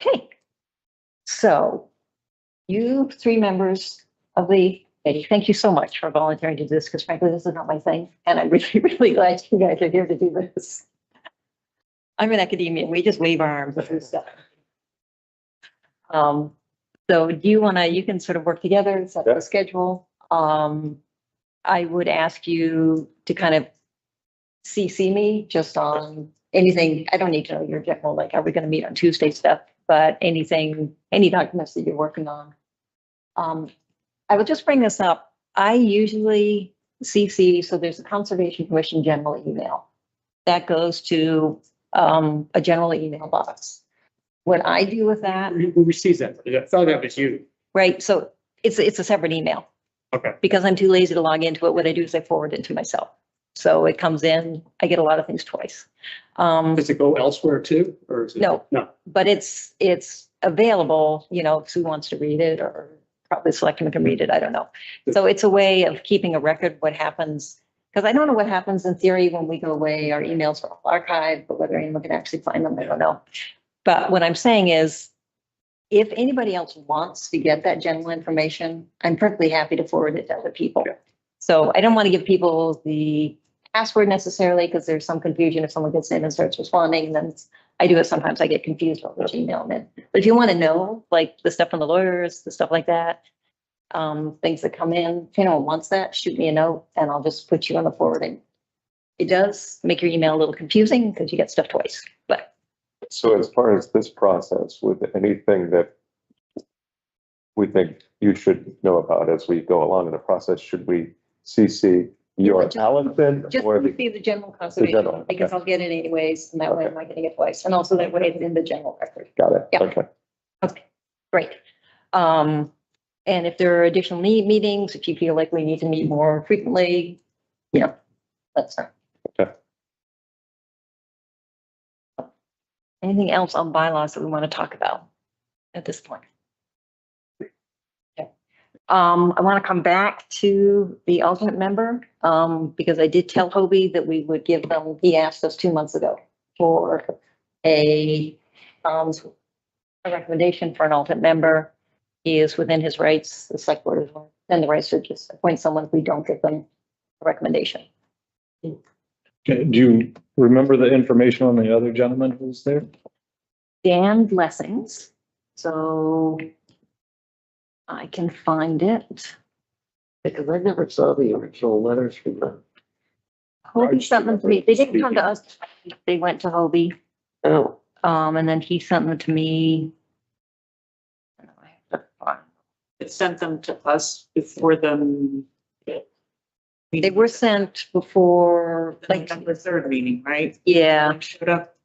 Okay. So you 3 members of the committee, thank you so much for volunteering to do this, because frankly, this is not my thing. And I'm really, really glad you guys are here to do this. I'm in academia. We just wave our arms and do stuff. So do you want to, you can sort of work together, set the schedule. I would ask you to kind of CC me just on anything. I don't need to know your general, like, are we going to meet on Tuesday stuff, but anything, any documents that you're working on. I will just bring this up. I usually CC, so there's a Conservation Commission general email that goes to a general email box. What I do with that, Who receives that? I thought that was you. right? So it's a separate email. Okay. Because I'm too lazy to log into it. What I do is I forward it to myself. So it comes in, I get a lot of things twice. Does it go elsewhere too, or is it? No. No. But it's available, you know, if Sue wants to read it, or probably Selectman can read it, I don't know. So it's a way of keeping a record what happens, because I don't know what happens in theory when we go away, our emails are all archived, but whether anyone can actually find them, I don't know. But what I'm saying is, if anybody else wants to get that general information, I'm perfectly happy to forward it to other people. Yeah. So I don't want to give people the password necessarily, because there's some confusion if someone gets in and starts responding, then I do it sometimes. I get confused about which email I'm in. But if you want to know, like the stuff from the lawyers, the stuff like that, things that come in, if anyone wants that, shoot me a note and I'll just put you on the forwarding. It does make your email a little confusing because you get stuff twice, but. So as far as this process, with anything that we think you should know about as we go along in the process, should we CC your Just- Allison Just or see the general conservation, general, because okay. I'll get it anyways, and that way I'm not getting it twice, and also that way it's in the general record. got it? Yeah. Okay. Okay, great. And if there are additional meetings, if you feel like we need to meet more frequently, you know, that's fine. Okay. Anything else on bylaws that we want to talk about at this point? Okay. I want to come back to the alternate member, because I did tell Hobie that we would give them, he asked us 2 months ago for a recommendation for an alternate member. He is within his rights, the select board is within the rights to just appoint someone if we don't give them a recommendation. Okay, do you remember the information on the other gentleman who was there? Dan Blessings, so I can find it. Because I never saw the original letters from them. Hobie sent them to me. They didn't come to us. They went to Hobie. Oh, And then he sent them to me. It sent them to us before them. They were sent before, like, The third meeting, right? yeah, Showed up.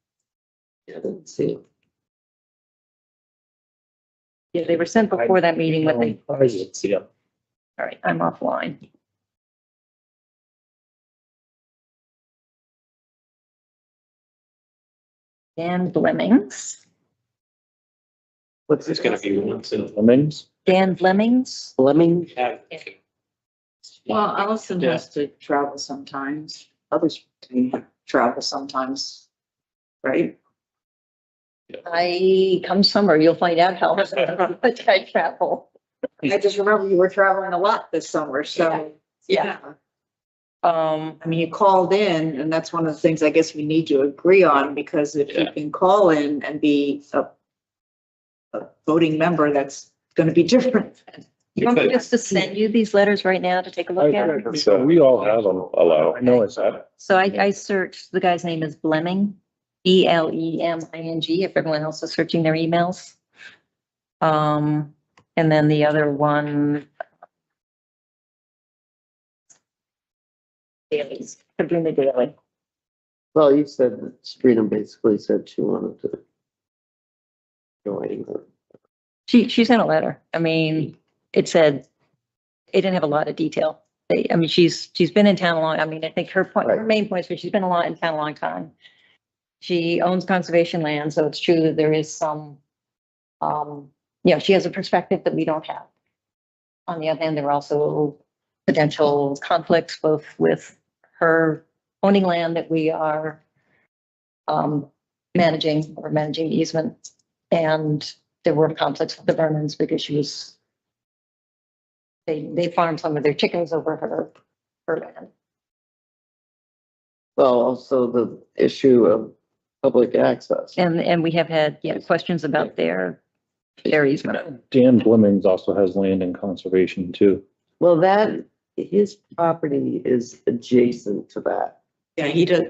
yeah, I didn't see it. yeah, they were sent before that meeting with the, I didn't see him. all right, I'm offline. Dan Flemings. What's It's gonna be once in. Lemmings? Dan Flemings. Fleming? Well, Allison has to travel sometimes. Others can travel sometimes, right? Come summer, you'll find out how much I travel. I just remember you were traveling a lot this summer, so, yeah. I mean, you called in, and that's one of the things I guess we need to agree on, because if you can call in and be a voting member, that's gonna be different. You want me just to send you these letters right now to take a look at them? So we all have them. Allow. I know it's that. So I searched, the guy's name is Blemming, Bleming, if everyone else is searching their emails. And then the other one. Dailies, Sabrina Daily. Well, you said that Sabrina basically said she wanted to join her. She sent a letter. I mean, it said, it didn't have a lot of detail. She's been in town a long, I think her main point is she's been in town a long time. She owns conservation land, so it's true that there is some, she has a perspective that we don't have. On the other hand, there are also potential conflicts, both with her owning land that we are managing the easement. And there were conflicts with the Vernons because they farmed some of their chickens over her land. Well, also the issue of public access. And we have had, questions about their easement. Dan Flemings also has land in conservation too. Well, his property is adjacent to that. Yeah, he does.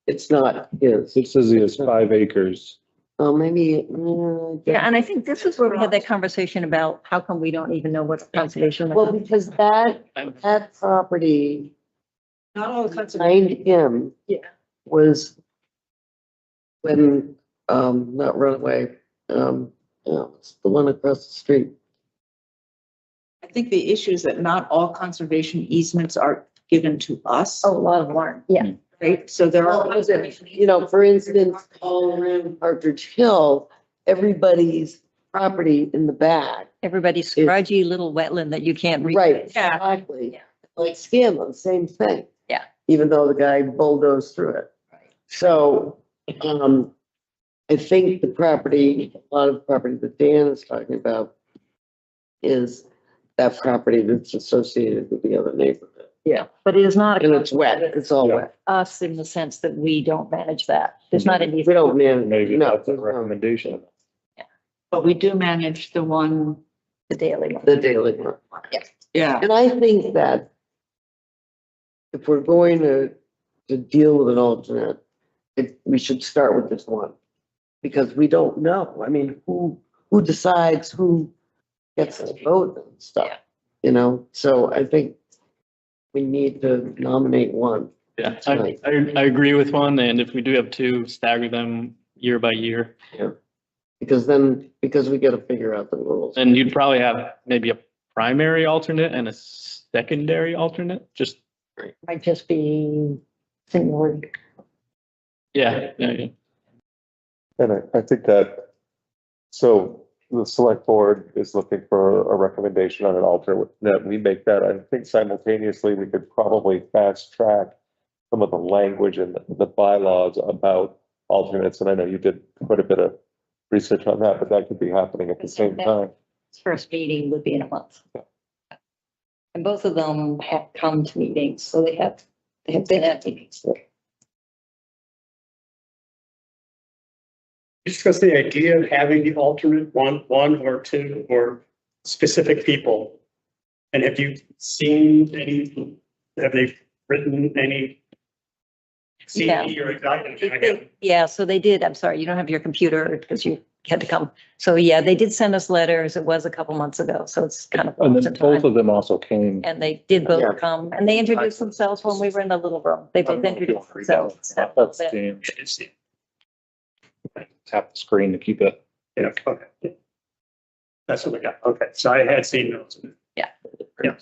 It's not his. It says he has 5 acres. Oh, maybe. Yeah, and I think this is where we had that conversation about how come we don't even know what's conservation. Well, because that property Not all conservation. behind him. Yeah. Was when, not Runaway, it's the one across the street. I think the issue is that not all conservation easements are given to us. Oh, a lot of them aren't. Yeah. Right, so there are. For instance, all around Partridge Hill, everybody's property in the back. Everybody's scrudgy little wetland that you can't reach. Right, Yeah. exactly. Yeah. Like Scanlon, same thing. Yeah. Even though the guy bulldozed through it. Right. So, I think a lot of property that Dan is talking about is that property that's associated with the other neighborhood. Yeah, but it is not. And it's wet, it's all wet. Us in the sense that we don't manage that. There's not any. We don't manage. Maybe No, that's a recommendation. But we do manage the one, The daily one. the daily one. yeah. And I think that if we're going to deal with an alternate, we should start with this one. Because we don't know. I mean, who decides who gets to vote and stuff, So I think we need to nominate one. Yeah, I agree with one, and if we do have 2, stagger them year by year. Because we gotta figure out the rules. And you'd probably have maybe a primary alternate and a secondary alternate, just, Might just be seniority. yeah. And I think that, so the select board is looking for a recommendation on an alternate, that we make that. I think simultaneously, we could probably fast track some of the language and the bylaws about alternates. And I know you did quite a bit of research on that, but that could be happening at the same time. First meeting would be in a month. And both of them have come to meetings, so they have been at meetings. Discuss the idea of having the alternate one or two or specific people. And have you seen have they written any? CD or document? Yeah, so they did. I'm sorry, you don't have your computer because you had to come. So yeah, they did send us letters. It was a couple months ago, so it's kind of. And then both of them also came. And they did Yeah. both come and they introduced themselves when we were in the little room. They both introduced themselves. That's Dan. Tap the screen to keep it. Yeah, okay. That's what we got. Okay, so I had seen those. Yeah. Yeah.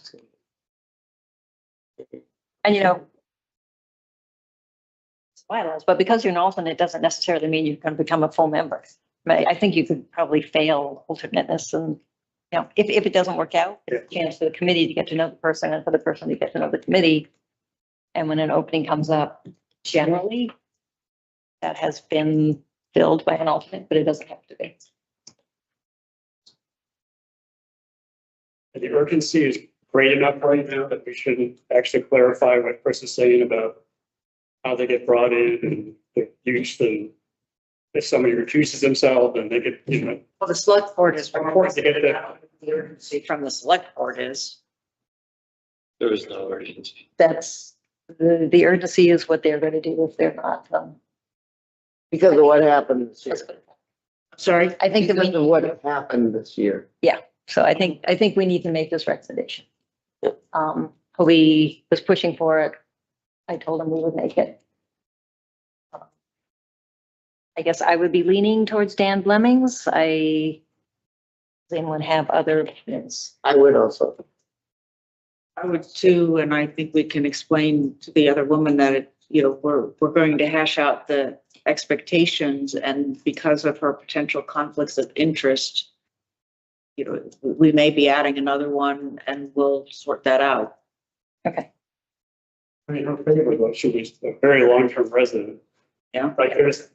And bylaws, but because you're an alternate, doesn't necessarily mean you're going to become a full member. I think you could probably fail alternateness and, you know, if it doesn't work out, it's a chance for the committee to get to know the person and for the person to get to know the committee. And when an opening comes up, generally, that has been filled by an alternate, but it doesn't have to be. The urgency is great enough right now that we shouldn't actually clarify what Chris is saying about how they get brought in and the use, and if somebody recuses themselves and they get, you know. Well, the select board is. Important to get that. The urgency from the select board is. There is no urgency. That's, the urgency is what they're going to do if they're not, Because of what happened this year. Sorry. I think that Because of we, what happened this year. so I think we need to make this recommendation. Toby was pushing for it. I told him we would make it. I guess I would be leaning towards Dan Blemmings. Does anyone have other opinions? I would also. I would too, and I think we can explain to the other woman that it, you know, we're going to hash out the expectations, and because of her potential conflicts of interest, you know, we may be adding another one and we'll sort that out. Okay. I mean, her favorite was she was a very long-term resident. Yeah. Right, there's.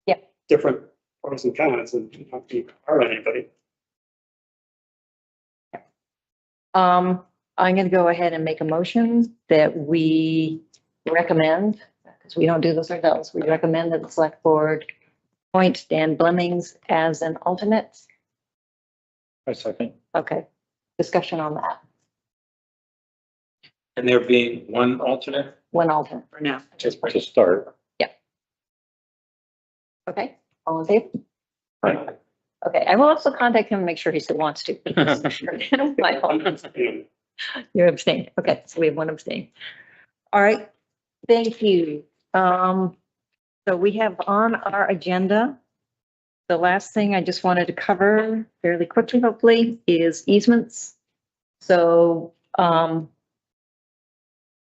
Yeah. Different pros and cons and not be hard on anybody. I'm going to go ahead and make a motion that we recommend, because we don't do this ourselves, we recommend that the select board appoint Dan Blemmings as an alternate. I second. Okay, discussion on that, And there being one alternate? one alternate. For now. Just To start. Okay, all in favor? Right. Okay, I will also contact him and make sure he still wants to. My fault. You You're abstaining. Okay, so we have one abstain. All right, thank you. So we have on our agenda, the last thing I just wanted to cover fairly quickly, hopefully, is easements. So,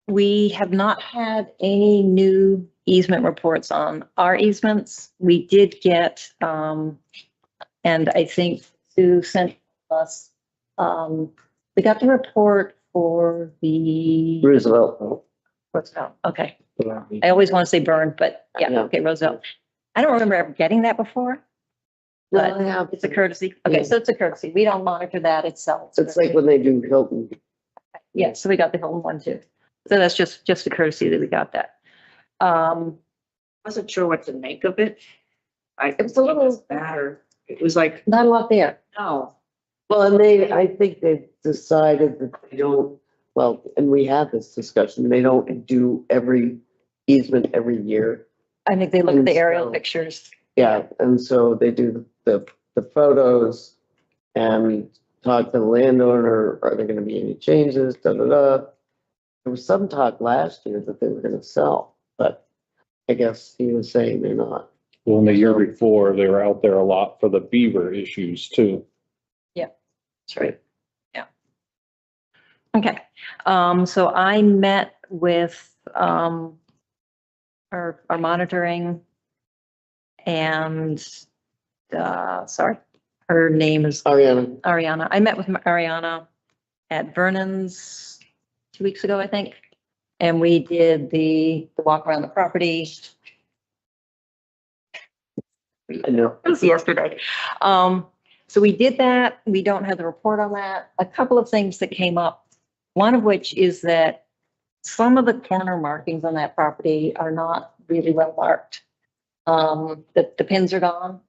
we have not had any new easement reports on our easements. We did get, and I think Sue sent us, we got the report for the, Roosevelt. what's that? Okay. I always want to say burn, but yeah, Yeah. okay, Roosevelt. I don't remember ever getting that before, Well, but I have, it's a courtesy. Okay, so it's a courtesy. We don't monitor that itself. it's like when they do Hilton. Yeah, so we got the Hilton one too. So that's just a courtesy that we got that. Wasn't sure what to make of it. It was a little, Matter. It was like, not a lot there. no, Well, and I think they've decided that they don't, well, and we had this discussion, they don't do every easement every year. I think they look at the aerial So- pictures. Yeah, and so they do the photos and talk to the landowner, are there gonna be any changes, da, da, da. There was some talk last year that they were gonna sell, but I guess he was saying they're not. Well, in the year before, they were out there a lot for the beaver issues too. That's right. Yeah. Okay, so I met with, our monitoring and, sorry, her name is Ariana, Ariana. I met with Ariana at Vernon's 2 weeks ago, I think. And we did the walk around the property. I know. It was yesterday. So we did that. We don't have the report on that. A couple of things that came up. One of which is that some of the corner markings on that property are not really well marked. The pins are gone.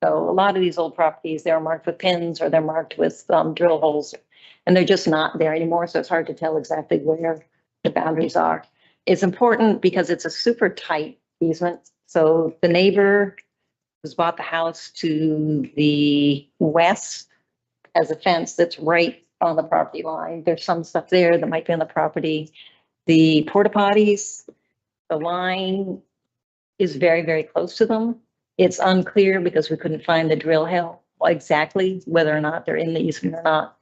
So a lot of these old properties, they're marked with pins or they're marked with drill holes. And they're just not there anymore. So it's hard to tell exactly where the boundaries are. It's important because it's a super tight easement. So the neighbor who's bought the house to the west has a fence that's right on the property line. There's some stuff there that might be on the property. The porta potties, the line is very, very close to them. It's unclear because we couldn't find the drill hole exactly whether or not they're in the easement or not.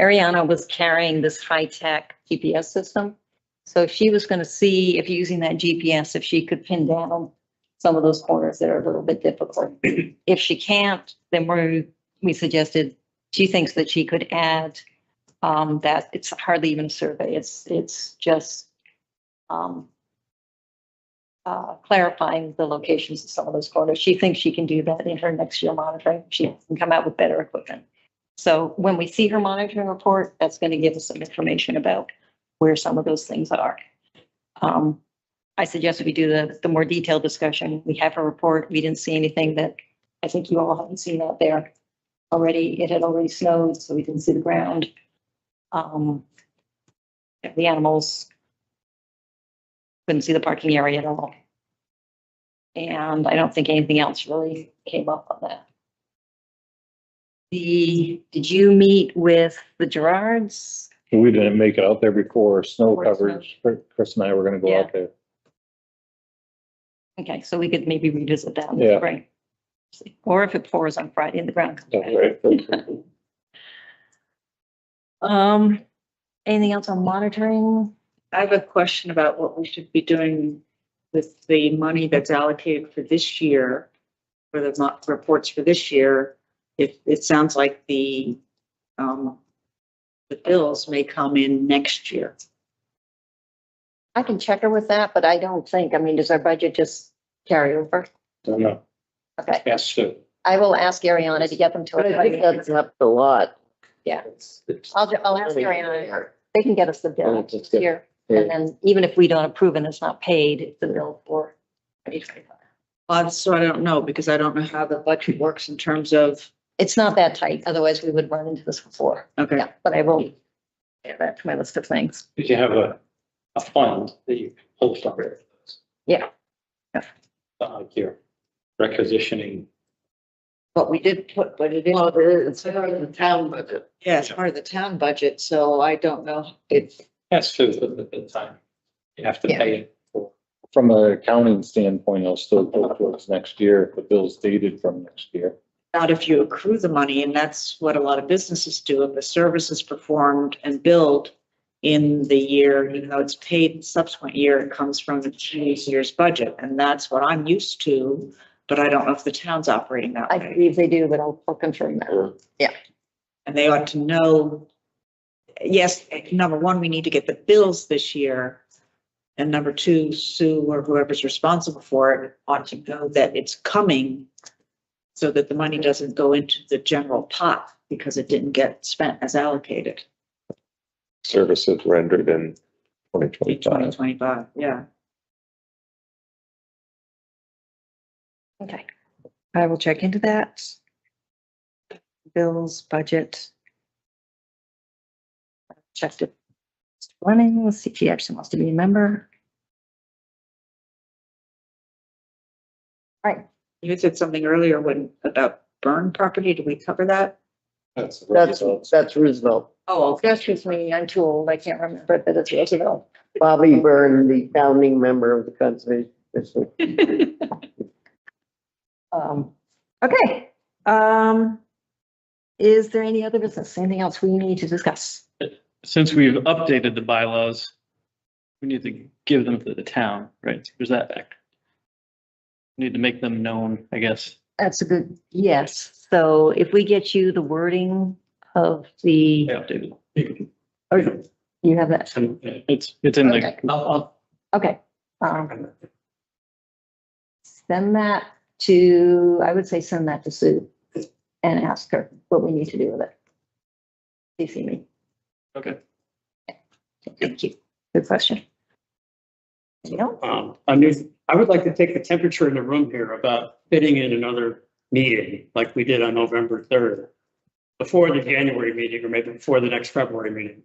Ariana was carrying this high-tech GPS system So she was gonna see if using that GPS, if she could pin down some of those corners that are a little bit difficult. If she can't, then we suggested, she thinks that she could add, that it's hardly even a survey, it's just, clarifying the locations of some of those corners. She thinks she can do that in her next year monitoring. She can come out with better equipment. So when we see her monitoring report, that's going to give us some information about where some of those things are. I suggested we do the more detailed discussion. We have her report. We didn't see anything that I think you all haven't seen out there already. It had already snowed, so we didn't see the ground. The animals couldn't see the parking area at all. And I don't think anything else really came up on that. Did you meet with the Gerards? We didn't make it out there before snow coverage. Chris and I were gonna go out there. Okay, so we could maybe revisit that in the Yeah. spring. Or if it pours on Friday and the ground comes That's back. right. Anything else on monitoring? I have a question about what we should be doing with the money that's allocated for this year, for the reports for this year. If it sounds like the bills may come in next year. I can check her with that, but I don't think, I mean, does our budget just carry over? Don't know. Okay, Yes, so I will ask Ariana to get them to But I think us. that's up a lot. I'll ask Ariana. They can get us the bill Oh, that's good. here. And then even if we don't approve and it's not paid, it's the bill for 2025. So I don't know, because I don't know how the budget works in terms of, It's not that tight. Otherwise we would run into this before. okay. Yeah, but I will add that to my list of things. if you have a fund that you pull from. Yeah. Like your requisitioning. But we did put it in. Well, it's part of the town budget. Yeah, it's part of the town budget, so I don't know. It's, Yes, to the time. You have to pay it for. From an accounting standpoint, it'll still go towards next year if the bill's dated from next year. not if you accrue the money, and that's what a lot of businesses do. If the service is performed and billed in the year, even though it's paid the subsequent year, it comes from the previous year's budget, and that's what I'm used to. But I don't know if the town's operating that I way. believe they do, but I'll confirm that. And they ought to know, yes, number one, we need to get the bills this year. And number two, Sue or whoever's responsible for it ought to know that it's coming so that the money doesn't go into the general pot because it didn't get spent as allocated Services rendered in in 2025. 2025, yeah. Okay. I will check into that. Bills, budget. Checked it. Running, let's see if he actually wants to be a member. All right, You said something earlier about burn property. Did we cover that? That's That's Roosevelt. Oh, okay. that's just me, I'm too old, I can't remember it, but it's Roosevelt. Bobby Byrne, the founding member of the Conservation Commission. Okay, is there any other business, anything else we need to discuss? Since we've updated the bylaws, we need to give them to the town, right? There's that fact. We need to make them known, I guess. That's a good, yes, so if we get you the wording of the, They updated. or you have that, It's in Okay. the, okay. Send that to, I would say send that to Sue and ask her what we need to do with it. CC me. okay. Thank you. Good question. You know, I would like to take the temperature in the room here about fitting in another meeting like we did on November 3rd. Before the January meeting or maybe before the next February meeting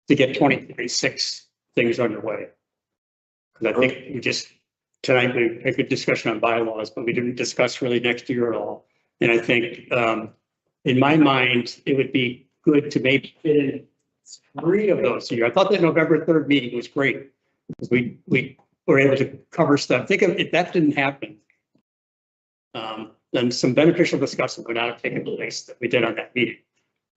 to get 2026 things underway. Because I think we just, tonight we had a good discussion on bylaws, but we didn't discuss really next year at all. And I think in my mind, it would be good to maybe fit in 3 of those here. I thought the November 3rd meeting was great. Because we were able to cover stuff. Think of if that didn't happen. Then some beneficial discussion would not have taken place that we did on that meeting.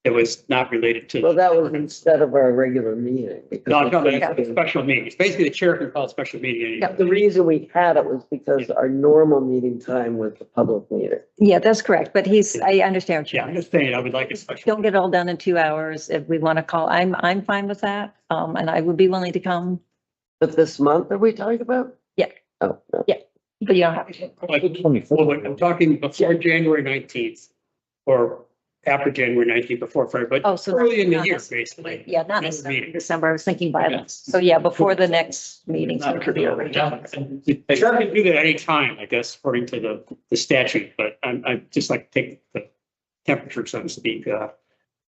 It was not related to. Well, that was instead of our regular meeting. No, I'm talking about because a special meeting. It's basically the chair can call a special meeting. Yep. The reason we had it was because our normal meeting time was the public meeting. Yeah, that's correct, but I understand what Yeah, you're I'm just saying, I would like a special. don't get it all done in 2 hours. If we want to call, I'm fine with that. And I would be willing to come, But this month are we talking about? Yeah. Oh, no. but you don't have to. Like, well, I'm talking before January 19th or after January 19th, before February, Oh, but so early in the not year, necessarily. basically. Yeah, not Next necessarily meeting. December. I was thinking violence. So yeah, before the next meeting. So it could be early. The chair can do that any time, I guess, according to the statute, but I just like to take the temperature, so to speak,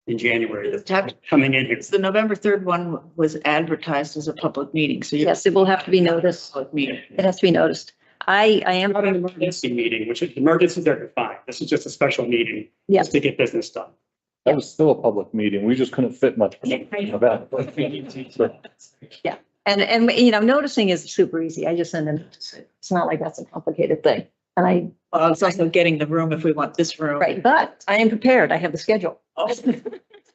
in January, that's coming in here. The November 3rd one was advertised as a public meeting, so you. Yes, it will have to be noticed. Public meeting. It has to be noticed. I am, Not an emergency meeting, which is emergencies are defined. This is just a special meeting. Yeah. Just to get business done. That was still a public meeting. We just couldn't fit much. of that. and noticing is super easy. I just send them. It's not like that's a complicated thing. And Well, it's also getting the room if we want this room. right, but I am prepared. I have the schedule.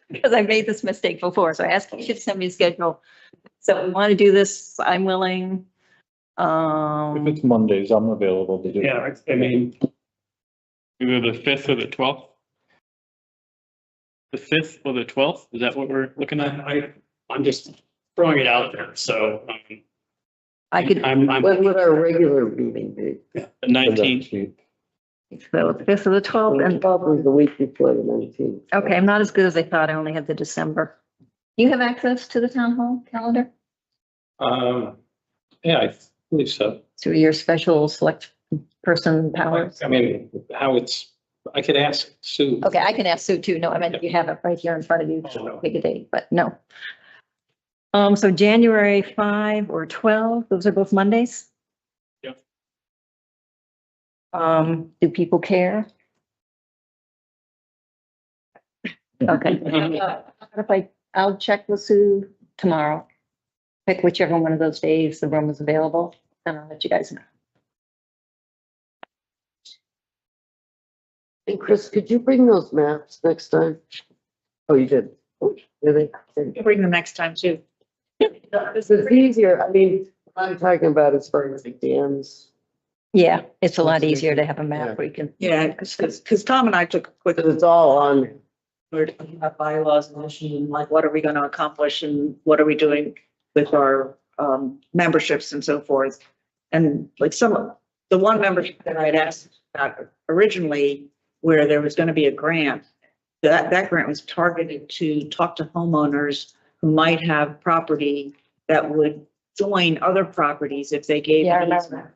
Because I made this mistake before. So I asked you to send me a schedule. So we want to do this. I'm willing. If it's Mondays, I'm available to do it. Yeah, I mean, Either the 5th or the 12th? The 5th or the 12th? Is that what we're looking at? I'm just throwing it out there, so. I could, I'm, When would our regular meeting be? The 19th? so the 5th or the 12th. And Probably the week before the 19th. okay, I'm not as good as I thought. I only had the December. You have access to the town hall calendar Yeah, I believe so. through your special select person powers? I mean, I could ask Sue. Okay, I can ask Sue too. No, I meant you have it right here in front of you. Pick a date, but no. So January 5 or 12, those are both Mondays? Yep. Do people care? Okay. I'll check with Sue tomorrow. Pick whichever one of those days the room is available, and I'll let you guys know. And Chris, could you bring those maps next time? Oh, you did. Really? You bring them next time too. This is easier. I mean, what I'm talking about as far as the dams. Yeah, it's a lot easier to have a map where you can. Yeah, because Tom and I took a quick, Because it's all on. we're talking about bylaws and mission, and like, what are we going to accomplish and what are we doing with our memberships and so forth. And like the one membership that I'd asked about originally, where there was going to be a grant, that grant was targeted to talk to homeowners who might have property that would join other properties if they gave. Yeah, I an remember easement.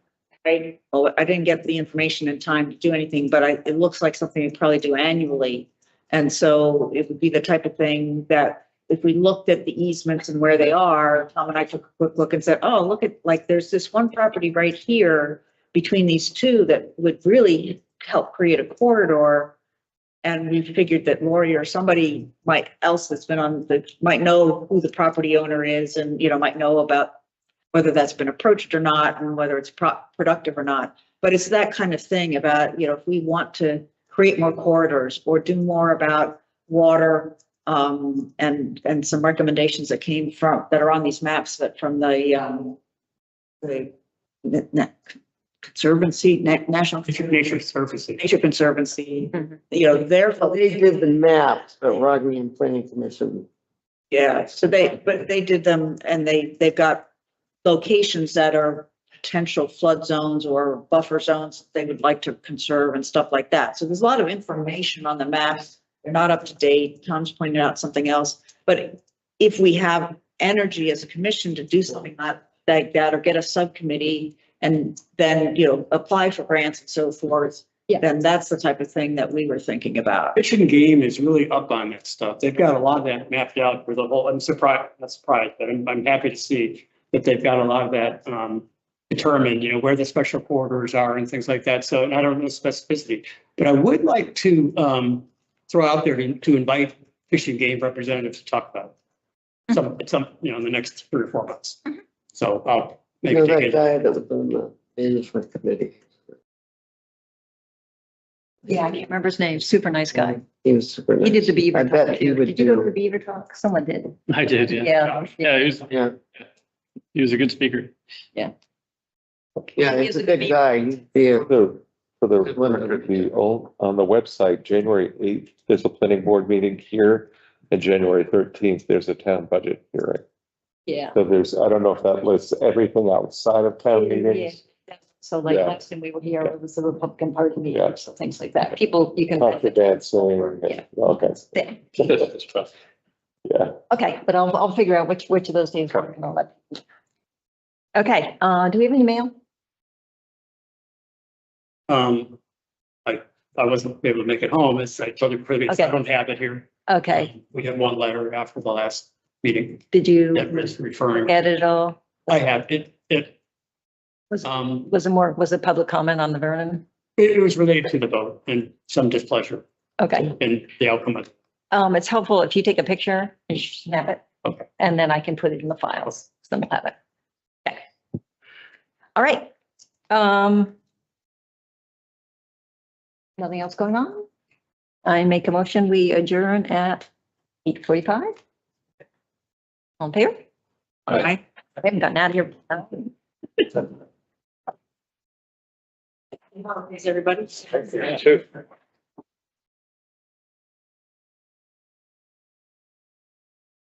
Right? Well, I didn't get the information in time to do anything, but it looks like something we probably do annually. And so it would be the type of thing that if we looked at the easements and where they are, Tom and I took a quick look and said, oh, look at, like, there's this one property right here between these two that would really help create a corridor. And we figured that Lori or somebody else that's been on might know who the property owner is and, might know about whether that's been approached or not and whether it's productive or not. But it's that kind of thing about, if we want to create more corridors or do more about water, and some recommendations that came that are on these maps that from the Conservancy, National Nature Services. Nature Conservancy, Mhm. They did the maps, but Rockingham Planning Commission. yeah, so they did them and they've got locations that are potential flood zones or buffer zones they would like to conserve and stuff like that. So there's a lot of information on the maps. They're not up to date. Tom's pointed out something else, but if we have energy as a commission to do something like that or get a subcommittee and then, apply for grants and so forth, Yeah. then that's the type of thing that we were thinking about. Fish and Game is really up on that stuff. They've got a lot of that mapped out for the whole, I'm not surprised, but I'm happy to see that they've got a lot of that, determined, where the special corridors are and things like that. So I don't know specificity, but I would like to, throw out there to invite Fish and Game representatives to talk about it. Some, in the next 3 or 4 months. So I'll maybe That take it. guy that was on the management committee. Yeah, I can't remember his name. Super nice guy. He was super He did nice. the beaver I talk. bet he too. would Did you go to the do, beaver talk? Someone did. I did, yeah. Yeah. Yeah, yeah, he was a good speaker. yeah, he's a good guy. He'd be a For the record, the old, on the website, January 8th, there's a planning board meeting here. And January 13th, there's a town budget hearing. Yeah. So there's, I don't know if that lists everything outside of town meetings. So like Yeah. last time we were here, it was the Republican Party meeting, Yeah. so things like that. People, you can. After dancing, Yeah. okay, yeah. Okay, but I'll figure out which of those days. we're gonna let- Okay, do we have any mail? I wasn't able to make it home, as I told you previously, I Okay. don't have it here. Okay, We had one letter after the last meeting did you that was referring, get it all? I had it, Was um, was it public comment on the Vernon? it was related to the vote and some displeasure Okay, in the outcome of. it's helpful if you take a picture and snap it. Okay. And then I can put it in the files, so we'll have it. Okay. All right, nothing else going on? I make a motion, we adjourn at 8:45. On favor? Aye. I haven't gotten out of here. Thanks, everybody. Thank you.